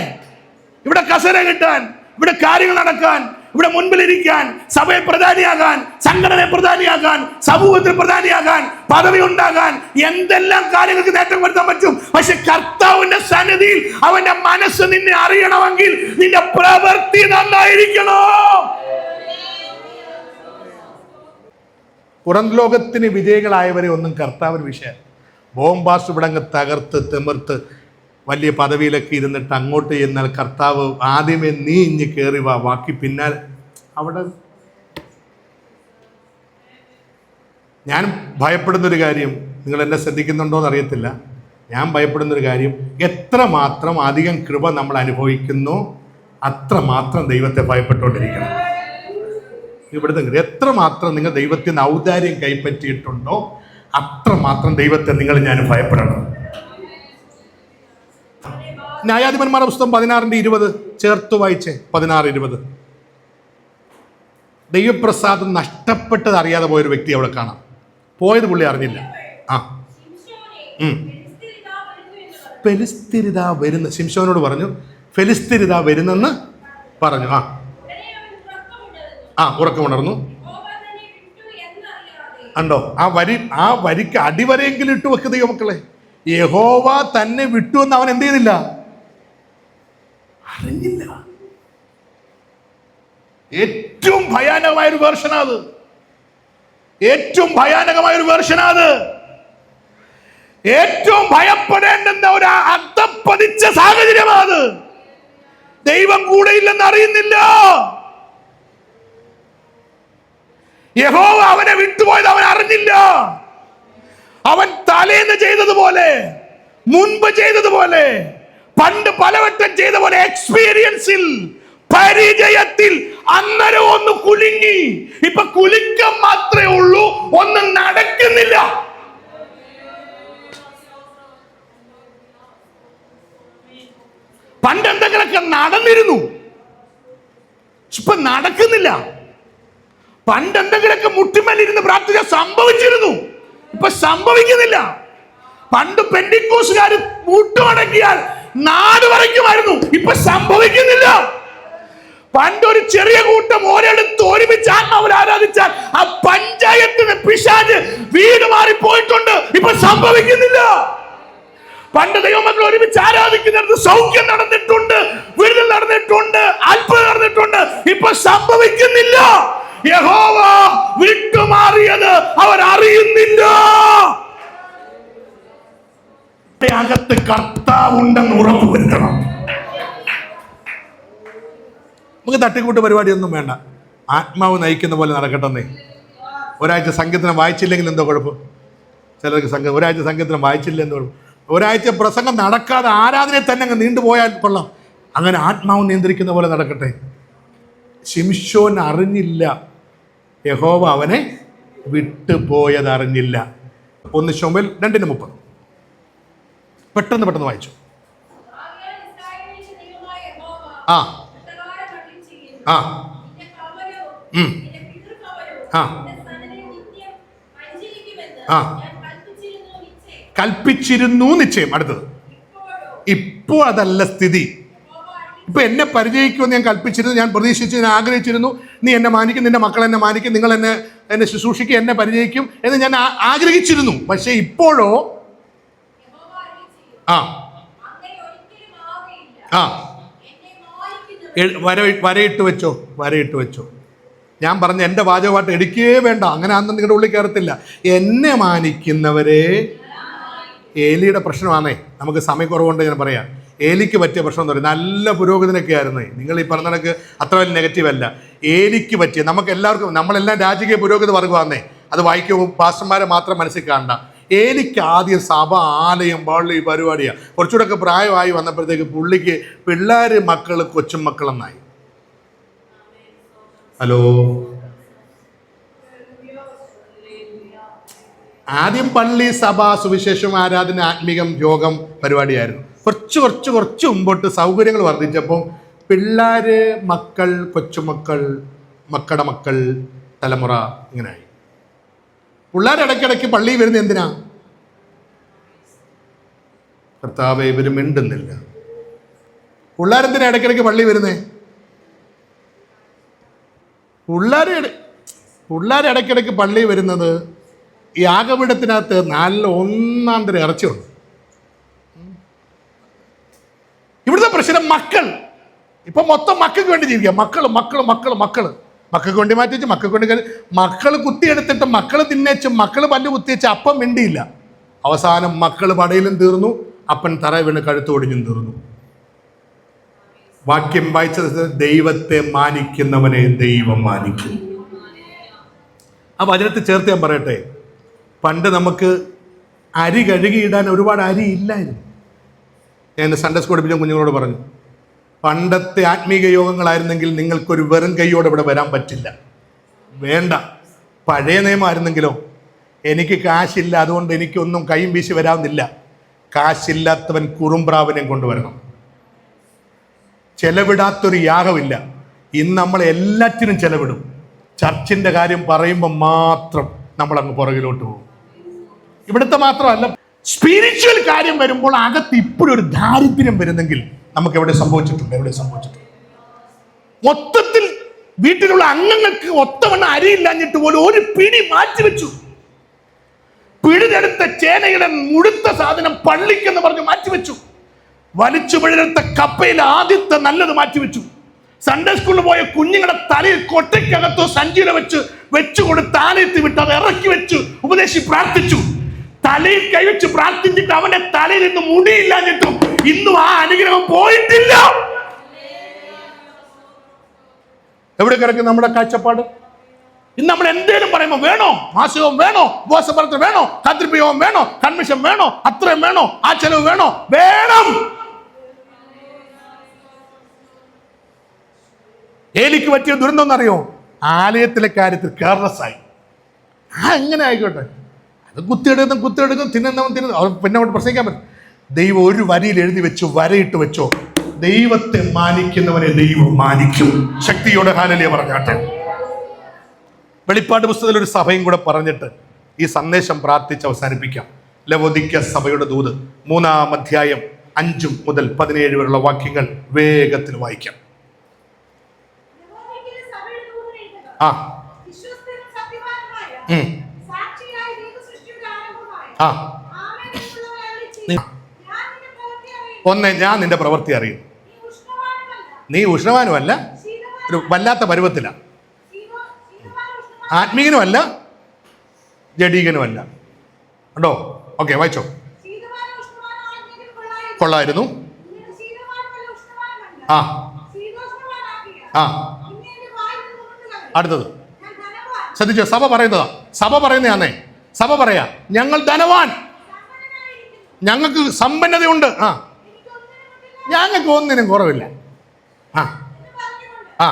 ഇവിടെ കസേര കിട്ടാൻ, ഇവിടെ കാര്യങ്ങൾ നടക്കാൻ, ഇവിടെ മുൻപിലിരിക്കാൻ, സഭയെ പ്രധാനിയാകാൻ, സംഘടനയെ പ്രധാനിയാകാൻ, സമൂഹത്തിൽ പ്രധാനിയാകാൻ, പദവി ഉണ്ടാകാൻ, എന്തെല്ലാം കാര്യങ്ങൾക്ക് നേട്ടം വരുത്താൻ പറ്റും. പക്ഷെ കർത്താവിന്റെ സന്നിധിയിൽ അവന്റെ മനസ്സ് നിന്നെ അറിയണമെങ്കിൽ നിന്റെ പ്രവൃത്തി നന്നായിരിക്കണോ. പുറം ലോകത്തിന് വിജയികളായവരെ ഒന്നും കർത്താവിന് വിഷയം. ബോംബാസ് ഇവിടങ്ങ് തകർത്ത് തിമിർത്ത് വലിയ പദവിയിലൊക്കെ ഇരുന്നിട്ട് അങ്ങോട്ട് ചെന്നാൽ കർത്താവ് ആദ്യമേ നീ ഇഞ്ഞ് കയറി വാ, ബാക്കി പിന്നാലെ. അവിടെ ഞാൻ ഭയപ്പെടുന്നൊരു കാര്യം, നിങ്ങൾ എന്നെ ശ്രദ്ധിക്കുന്നുണ്ടോയെന്ന് അറിയത്തില്ല, ഞാൻ ഭയപ്പെടുന്നൊരു കാര്യം, എത്രമാത്രം അധികം കൃപ നമ്മൾ അനുഭവിക്കുന്നു അത്രമാത്രം ദൈവത്തെ ഭയപ്പെട്ടുകൊണ്ടിരിക്കണം. ഇവിടുത്തെ എത്രമാത്രം നിങ്ങൾ ദൈവത്തിന് ഔദാര്യം കൈപ്പറ്റിയിട്ടുണ്ടോ അത്രമാത്രം ദൈവത്തെ നിങ്ങൾ ഞാൻ ഭയപ്പെടണം. ന്യായാധിപന്മാരുടെ പുസ്തകം 16:20 ചേർത്ത് വായിച്ചേ. 16:20. ദൈവപ്രസാദം നഷ്ടപ്പെട്ടത് അറിയാതെ പോയൊരു വ്യക്തി അവിടെ കാണാം. പോയത് പുള്ളി അറിഞ്ഞില്ല. ഫെലിസ്ത്യരിത വരുന്ന ശിംശോനോട് പറഞ്ഞു, ഫെലിസ്ത്യരിത വരുന്നെന്ന് പറഞ്ഞു. ഉറക്കമുണർന്നു. ഉണ്ടോ? ആ വരിക്ക് അടിവരെയെങ്കിലും ഇട്ട് വെക്കുക മക്കളെ. യഹോവ തന്നെ വിട്ടു എന്ന് അവൻ എന്ത് ചെയ്തില്ല? അറിഞ്ഞില്ല. ഏറ്റവും ഭയാനകമായൊരു വേർഷനാത്. ഏറ്റവും ഭയാനകമായൊരു വേർഷനാത്. ഏറ്റവും ഭയപ്പെടേണ്ടുന്ന ഒരു അധപ്പതിച്ച സാഹചര്യമാണ്. ദൈവം കൂടെയില്ലെന്ന് അറിയുന്നില്ല. യഹോവ അവനെ വിട്ടുപോയത് അവൻ അറിഞ്ഞില്ല. അവൻ തലേന്ന് ചെയ്തതുപോലെ, മുൻപ് ചെയ്തതുപോലെ, പണ്ട് പലവട്ടം ചെയ്ത പോലെ എക്സ്പീരിയൻസിൽ, പരിചയത്തിൽ അന്നേരം ഒന്ന് കുലുങ്ങി. ഇപ്പൊ കുലുക്കം മാത്രമേ ഉള്ളൂ, ഒന്നും നടക്കുന്നില്ല. പണ്ട് എന്തെങ്കിലുമൊക്കെ നടന്നിരുന്നു, ഇപ്പൊ നടക്കുന്നില്ല. പണ്ട് എന്തെങ്കിലുമൊക്കെ മുട്ടിമേലിരുന്ന് പ്രാർത്ഥിച്ച സംഭവിച്ചിരുന്നു, ഇപ്പൊ സംഭവിക്കുന്നില്ല. പണ്ട് പെന്തിക്കോസ്തുകാർ മുട്ടുമടക്കിയാൽ നാട് വരയ്ക്കുമായിരുന്നു, ഇപ്പൊ സംഭവിക്കുന്നില്ല. പണ്ടൊരു ചെറിയ കൂട്ടം ഒരിടത്ത് ഒരുമിച്ച് ആത്മാവിൽ ആരാധിച്ചാൽ ആ പഞ്ചായത്തിന് പിശാച് വീട് മാറി പോയിട്ടുണ്ട്, ഇപ്പൊ സംഭവിക്കുന്നില്ല. പണ്ട് ദൈവമക്കൾ ഒരുമിച്ച് ആരാധിക്കുന്നിടത്ത് സൗഖ്യം നടന്നിട്ടുണ്ട്, വിടുതൽ നടന്നിട്ടുണ്ട്, അത്ഭുതം നടന്നിട്ടുണ്ട്, ഇപ്പൊ സംഭവിക്കുന്നില്ല. യഹോവ വിട്ടുമാറിയത് അവർ അറിയുന്നില്ല. അകത്ത് കർത്താവുണ്ടെന്ന് ഉറപ്പുവരുത്തണം. നമുക്ക് തട്ടിക്കൂട്ട് പരിപാടിയൊന്നും വേണ്ട. ആത്മാവ് നയിക്കുന്ന പോലെ നടക്കട്ടെന്നേ. ഒരാഴ്ച സങ്കീർത്തനം വായിച്ചില്ലെങ്കിൽ എന്തോ കുഴപ്പം? ചിലർക്ക് ഒരാഴ്ച സങ്കീർത്തനം വായിച്ചില്ല എന്തോ കുഴപ്പം? ഒരാഴ്ച പ്രസംഗം നടക്കാതെ ആരാധന തന്നെ അങ്ങ് നീണ്ടുപോയാൽ കൊള്ളാം. അങ്ങനെ ആത്മാവ് നിയന്ത്രിക്കുന്ന പോലെ നടക്കട്ടെ. ശിംശോൻ അറിഞ്ഞില്ല യഹോവ അവനെ വിട്ടുപോയത് അറിഞ്ഞില്ല. 1 ശമൂവേൽ 2:30. പെട്ടെന്ന് വായിച്ചു. ആ ആ ആ കൽപ്പിച്ചിരുന്നു നിശ്ചയം. അടുത്തത്, ഇപ്പോൾ അതല്ല സ്ഥിതി. ഇപ്പൊ എന്നെ പരിചയിക്കുമെന്ന് ഞാൻ കൽപ്പിച്ചിരുന്നു, ഞാൻ പ്രതീക്ഷിച്ചു, ഞാൻ ആഗ്രഹിച്ചിരുന്നു. നീ എന്നെ മാനിക്കും, നിന്റെ മക്കൾ എന്നെ മാനിക്കും, നിങ്ങൾ എന്നെ ശുശ്രൂഷിക്കും, എന്നെ പരിചയിക്കും എന്ന് ഞാൻ ആഗ്രഹിച്ചിരുന്നു. പക്ഷെ ഇപ്പോഴോ ആ ആ വരയിട്ട് വെച്ചോ. ഞാൻ പറഞ്ഞ എൻ്റെ വാചകമായിട്ട് എടുക്കേ വേണ്ട, അങ്ങനെ അന്ന് നിങ്ങളുടെ ഉള്ളിൽ കയറത്തില്ല. എന്നെ മാനിക്കുന്നവരെ. ഏലിയുടെ പ്രശ്നമാണേ, നമുക്ക് സമയക്കുറവുകൊണ്ട് ഞാൻ പറയാം. ഏലിക്ക് പറ്റിയ പ്രശ്നം എന്ന് പറയും, നല്ല പുരോഗതിനൊക്കെ ആയിരുന്നേ. നിങ്ങൾ ഈ പറഞ്ഞ കണക്ക് അത്ര വലിയ നെഗറ്റീവ് അല്ല. ഏലിക്ക് പറ്റിയ, നമുക്ക് എല്ലാവർക്കും, നമ്മളെല്ലാം രാജകീയ പുരോഗതി വർഗ്ഗമാന്നേ. അത് വായിക്കുമ്പോൾ പാസ്റ്റർമാരെ മാത്രം മനസ്സിൽ കാണണ്ട. ഏലിക്ക് ആദ്യം സഭ, ആലയം, പള്ളി പരിപാടിയാണ്. കുറച്ചുകൂടെ ഒക്കെ പ്രായമായി വന്നപ്പോഴത്തേക്ക് പുള്ളിക്ക് പിള്ളേർ, മക്കൾ, കൊച്ചുമക്കളെന്നായി. ഹലോ, ആദ്യം പള്ളി, സഭ, സുവിശേഷം, ആരാധന, ആത്മീകം, യോഗം പരിപാടിയായിരുന്നു. കുറച്ച് മുമ്പോട്ട് സൗകര്യങ്ങൾ വർദ്ധിച്ചപ്പോൾ പിള്ളേര്, മക്കൾ, കൊച്ചുമക്കൾ, മക്കളുടെ മക്കൾ, തലമുറ ഇങ്ങനെയായി. പിള്ളേർ ഇടയ്ക്കിടയ്ക്ക് പള്ളിയിൽ വരുന്നത് എന്തിനാ? കർത്താവേ, ഇവര് മിണ്ടുന്നില്ല. പിള്ളേരെന്തിനാ ഇടയ്ക്കിടയ്ക്ക് പള്ളി വരുന്നേ? പിള്ളേർ ഇടയ്ക്കിടയ്ക്ക് പള്ളി വരുന്നത് യാഗപീഠത്തിനകത്ത് നല്ല ഒന്നാം തരം ഇറച്ചിയുണ്ട്. ഇവിടുത്തെ പ്രശ്നം മക്കൾ. ഇപ്പൊ മൊത്തം മക്കൾക്ക് വേണ്ടി ജീവിക്കുക. മക്കൾക്ക് വേണ്ടി മാറ്റി വെച്ച്, മക്കൾക്ക് വേണ്ടി മക്കൾ കുത്തിയെടുത്തിട്ട് മക്കൾ തിന്നേച്ച്, മക്കൾ പല്ല് കുത്തിവെച്ച് അപ്പം മിണ്ടിയില്ല. അവസാനം മക്കൾ പടയിലും തീർന്നു, അപ്പൻ തറ വീണ് കഴുത്ത് ഒടിഞ്ഞും തീർന്നു. വാക്യം വായിച്ചത്, ദൈവത്തെ മാനിക്കുന്നവനെ ദൈവം മാനിക്കും. ആ വചനത്തിൽ ചേർത്ത് ഞാൻ പറയട്ടെ, പണ്ട് നമുക്ക് അരി കഴുകിയിടാൻ ഒരുപാട് അരി ഇല്ലായിരുന്നു. ഞാൻ സൺഡേ സ്കൂൾ പഠിപ്പിച്ച കുഞ്ഞുങ്ങളോട് പറഞ്ഞു, പണ്ടത്തെ ആത്മീക യോഗങ്ങളായിരുന്നെങ്കിൽ നിങ്ങൾക്കൊരു വെറും കൈയോടെ ഇവിടെ വരാൻ പറ്റില്ല. വേണ്ട. പഴയ നിയമമായിരുന്നെങ്കിലോ, എനിക്ക് കാശില്ല, അതുകൊണ്ട് എനിക്കൊന്നും കൈയും വീശി വരാമെന്നില്ല. കാശില്ലാത്തവൻ കുറുമ്പ്രാവിനെ കൊണ്ടുവരണം. ചെലവിടാത്തൊരു യാഗമില്ല. ഇന്ന് നമ്മൾ എല്ലാറ്റിനും ചെലവിടും. ചർച്ചിൻ്റെ കാര്യം പറയുമ്പോൾ മാത്രം നമ്മളങ്ങ് പുറകിലോട്ട് പോകും. ഇവിടുത്തെ മാത്രമല്ല, സ്പിരിച്വൽ കാര്യം വരുമ്പോൾ അകത്ത് ഇപ്പോഴും ഒരു ദാരിദ്ര്യം വരുന്നെങ്കിൽ നമുക്ക് എവിടെ സംഭവിച്ചിട്ടുണ്ട്? മൊത്തത്തിൽ വീട്ടിലുള്ള അംഗങ്ങൾക്ക് ഒത്തവണ്ണം അരിയില്ലാഞ്ഞിട്ട് പോലും ഒരു പിടി മാറ്റിവെച്ചു. പിഴുതെടുത്ത ചേനയുടെ മുഴുത്ത സാധനം പള്ളിക്കെന്ന് പറഞ്ഞ് മാറ്റിവെച്ചു. വലിച്ചു പിഴുതെടുത്ത കപ്പയിൽ ആദ്യത്തെ നല്ലത് മാറ്റിവെച്ചു. സൺഡേ സ്കൂളിൽ പോയ കുഞ്ഞുങ്ങളുടെ തലയിൽ കൊട്ടയ്ക്കകത്തോ സഞ്ചിയിലോ വെച്ചുകൊടുത്ത് ആലയത്തിൽ വിട്ട് അത് ഇറക്കി വെച്ച് ഉപദേശി പ്രാർത്ഥിച്ചു. തലയിൽ കൈവച്ച് പ്രാർത്ഥിച്ചിട്ട് അവന്റെ തലയിൽ നിന്ന് മുടിയില്ലാഞ്ഞിട്ടും ഇന്നും ആ അനുഗ്രഹം പോയിട്ടില്ല. എവിടെ കിടക്കും നമ്മുടെ കാഴ്ചപ്പാട്? ഇന്ന് നമ്മൾ എന്തേലും പറയുമ്പോ വേണോ, മാസവും വേണോ, ഉപവാസപ്രാർത്ഥന വേണോ, കാത്തിരിപ്പയോഗം വേണോ, കൺമിഷൻ വേണോ, അത്രയും വേണോ, ആ ചെലവ് വേണോ, വേണം. ഏലിക്ക് പറ്റിയ ദുരന്തം എന്നറിയോ? ആലയത്തിലെ കാര്യത്തിൽ കെയർലെസ് ആയി. എങ്ങനെ ആയിക്കോട്ടെ, അത് കുത്തിയെടുക്കും തിന്നുന്നവൻ അവർ പിന്നെ അവിടെ പ്രസംഗിക്കാൻ പറ്റും. ദൈവം ഒരു വരിയിൽ എഴുതി വെച്ചു, വരയിട്ട് വെച്ചോ, ദൈവത്തെ മാനിക്കുന്നവനെ ദൈവം മാനിക്കും. ശക്തിയോടെ ഹല്ലേലൂയ പറഞ്ഞാട്ടെ. വെളിപ്പാട് പുസ്തകത്തിൽ ഒരു സഭയും കൂടെ പറഞ്ഞിട്ട് ഈ സന്ദേശം പ്രാർത്ഥിച്ച് അവസാനിപ്പിക്കാം. ലവോദിക്ക സഭയുടെ ദൂത് 3-ാം അധ്യായം 5 മുതൽ 17 വരെയുള്ള വാക്യങ്ങൾ വേഗത്തിൽ വായിക്കാം. ആ ഒന്ന്, ഞാൻ നിന്റെ പ്രവൃത്തി അറിയും. നീ ഉഷ്ണവാനുമല്ല, ഒരു വല്ലാത്ത പരുവത്തില, ആത്മീകനുമല്ല, ജഡീകനുമല്ല. ഉണ്ടോ? ഓക്കെ, വായിച്ചോ. കൊള്ളായിരുന്നു. ആ ആ അടുത്തത് ശ്രദ്ധിച്ചോ? സഭ പറയുന്നതാ, സഭ പറയുന്നതാന്നേ. സഭ പറയാ, ഞങ്ങൾ ധനവാൻ, ഞങ്ങൾക്ക് സമ്പന്നതയുണ്ട്, ആ ഞങ്ങൾക്ക് ഒന്നിനും കുറവില്ല. ആ ആ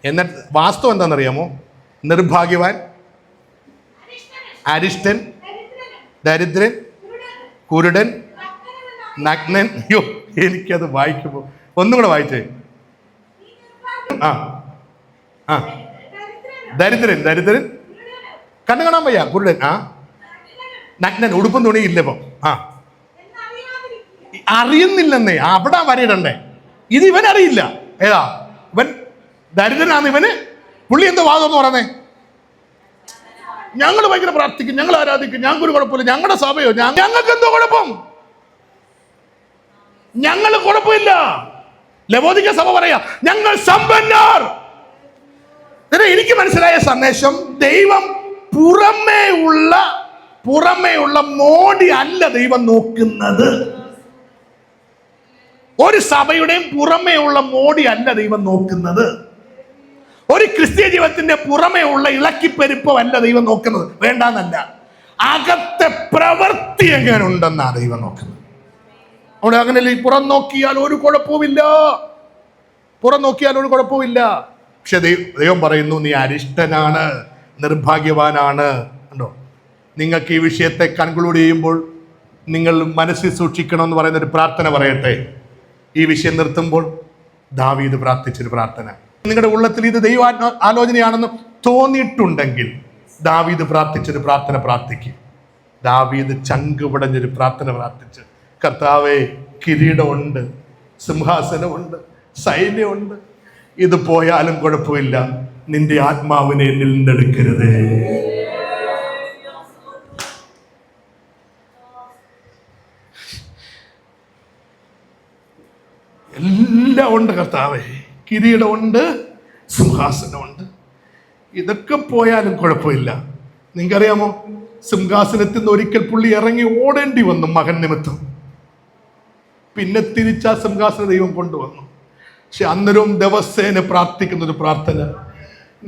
എന്നിട്ട് വാസ്തവം എന്താണെന്നറിയാമോ? നിർഭാഗ്യവാൻ, അരിഷ്ടൻ, ദരിദ്രൻ, കുരുടൻ, നഗ്നൻ. അയ്യോ, എനിക്കത് വായിക്കുമ്പോൾ ഒന്നും കൂടെ വായിച്ചേ. ആ ആ ദരിദ്രൻ കണ്ണു കാണാൻ വയ്യ, കുരുടൻ, ആ നഗ്നൻ, ഉടുപ്പും തുണി ഇല്ലപ്പം. ആ അറിയുന്നില്ലെന്നേ, അവിടെ വരയിടണ്ടേ. ഇത് ഇവൻ അറിയില്ല. ഏതാ ഇവൻ? ദരിദ്രനാണ് ഇവന്. പുള്ളി എന്താ വാദം പറയുന്നേ? ഞങ്ങൾ ഭയങ്കര പ്രാർത്ഥിക്കും, ഞങ്ങൾ ആരാധിക്കും, ഞങ്ങൾക്ക് ഒരു കുഴപ്പമില്ല, ഞങ്ങളുടെ സഭയോ, ഞങ്ങൾക്ക് എന്തോ കുഴപ്പം? ഞങ്ങൾ കുഴപ്പമില്ല. ലവോദിക്ക സഭ പറയാ, ഞങ്ങൾ സമ്പന്നർ. എനിക്ക് മനസ്സിലായ സന്ദേശം, ദൈവം പുറമേ ഉള്ള മോടി അല്ല ദൈവം നോക്കുന്നത്. ഒരു സഭയുടെയും പുറമേ ഉള്ള മോടി അല്ല ദൈവം നോക്കുന്നത്. ഒരു ക്രിസ്ത്യ ജീവിതത്തിന്റെ പുറമേ ഉള്ള ഇളക്കിപ്പെരുപ്പമല്ല ദൈവം നോക്കുന്നത്. വേണ്ടെന്നല്ല, അകത്തെ പ്രവൃത്തി എങ്ങനെ ഉണ്ടെന്നാ ദൈവം നോക്കുന്നത്. അവിടെ അങ്ങനെയല്ലേ? പുറം നോക്കിയാൽ ഒരു കുഴപ്പവുമില്ല, പുറം നോക്കിയാൽ ഒരു കുഴപ്പമില്ല. പക്ഷെ ദൈവം പറയുന്നു, നീ അരിഷ്ടനാണ്, നിർഭാഗ്യവാനാണ്. ഉണ്ടോ? നിങ്ങൾക്ക് ഈ വിഷയത്തെ കൺക്ലൂഡ് ചെയ്യുമ്പോൾ നിങ്ങൾ മനസ്സിൽ സൂക്ഷിക്കണമെന്ന് പറയുന്ന ഒരു പ്രാർത്ഥന പറയട്ടെ. ഈ വിഷയം നിർത്തുമ്പോൾ ദാവീദ് പ്രാർത്ഥിച്ചൊരു പ്രാർത്ഥന, നിങ്ങളുടെ ഉള്ളത്തിൽ ഇത് ദൈവ ആലോചനയാണെന്ന് തോന്നിയിട്ടുണ്ടെങ്കിൽ ദാവീദ് പ്രാർത്ഥിച്ചൊരു പ്രാർത്ഥന പ്രാർത്ഥിക്കും. ദാവീദ് ചങ്കുപടഞ്ഞൊരു പ്രാർത്ഥന പ്രാർത്ഥിച്ച്, കർത്താവേ, കിരീടമുണ്ട്, സിംഹാസനമുണ്ട്, സൈന്യമുണ്ട്, ഇത് പോയാലും കുഴപ്പമില്ല, നിന്റെ ആത്മാവിനെ എന്നിൽ നിന്നെടുക്കരുത്. എല്ലാം ഉണ്ട് കർത്താവേ, കിരീടമുണ്ട്, സിംഹാസനമുണ്ട്, ഇതൊക്കെ പോയാലും കുഴപ്പമില്ല. നിങ്ങൾക്കറിയാമോ, സിംഹാസനത്തിൽ നിന്ന് ഒരിക്കൽ പുള്ളി ഇറങ്ങി ഓടേണ്ടി വന്നു മകൻ നിമിത്തം. പിന്നെ തിരിച്ചാ സിംഹാസന ദൈവം കൊണ്ടുവന്നു. പക്ഷെ അന്നേരവും ദിവസേന പ്രാർത്ഥിക്കുന്ന ഒരു പ്രാർത്ഥന,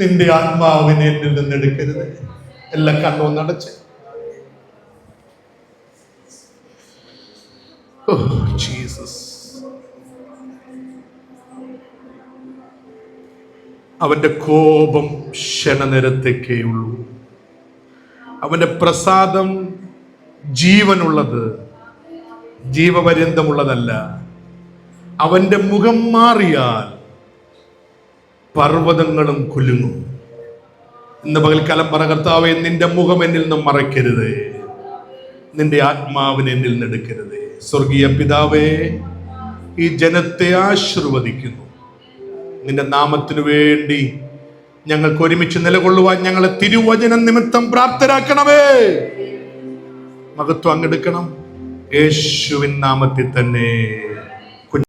നിന്റെ ആത്മാവിനെ എന്നിൽ നിന്നെടുക്കരുത്. എല്ലാം കണ്ണു നടച്ച്, ജീസസ്. അവന്റെ കോപം ക്ഷണനേരത്തേക്കേ ഉള്ളൂ, അവന്റെ പ്രസാദം ജീവനുള്ളത്, ജീവപര്യന്തമുള്ളതല്ല. അവന്റെ മുഖം മാറിയാൽ പർവ്വതങ്ങളും കുലുങ്ങും. ഇന്ന് പകൽക്കാലം പറ, കർത്താവേ, നിന്റെ മുഖം എന്നിൽ നിന്നും മറയ്ക്കരുത്, നിന്റെ ആത്മാവിനെ എന്നിൽ നിന്നെടുക്കരുത്. സ്വർഗീയ പിതാവേ, ഈ ജനത്തെ ആശീർവദിക്കുന്നു. നിന്റെ നാമത്തിനു വേണ്ടി ഞങ്ങൾക്ക് ഒരുമിച്ച് നിലകൊള്ളുവാൻ ഞങ്ങളെ തിരുവചനം നിമിത്തം പ്രാപ്തരാക്കണമേ. മഹത്വം അങ്ങെടുക്കണം യേശുവിൻ നാമത്തിൽ തന്നെ.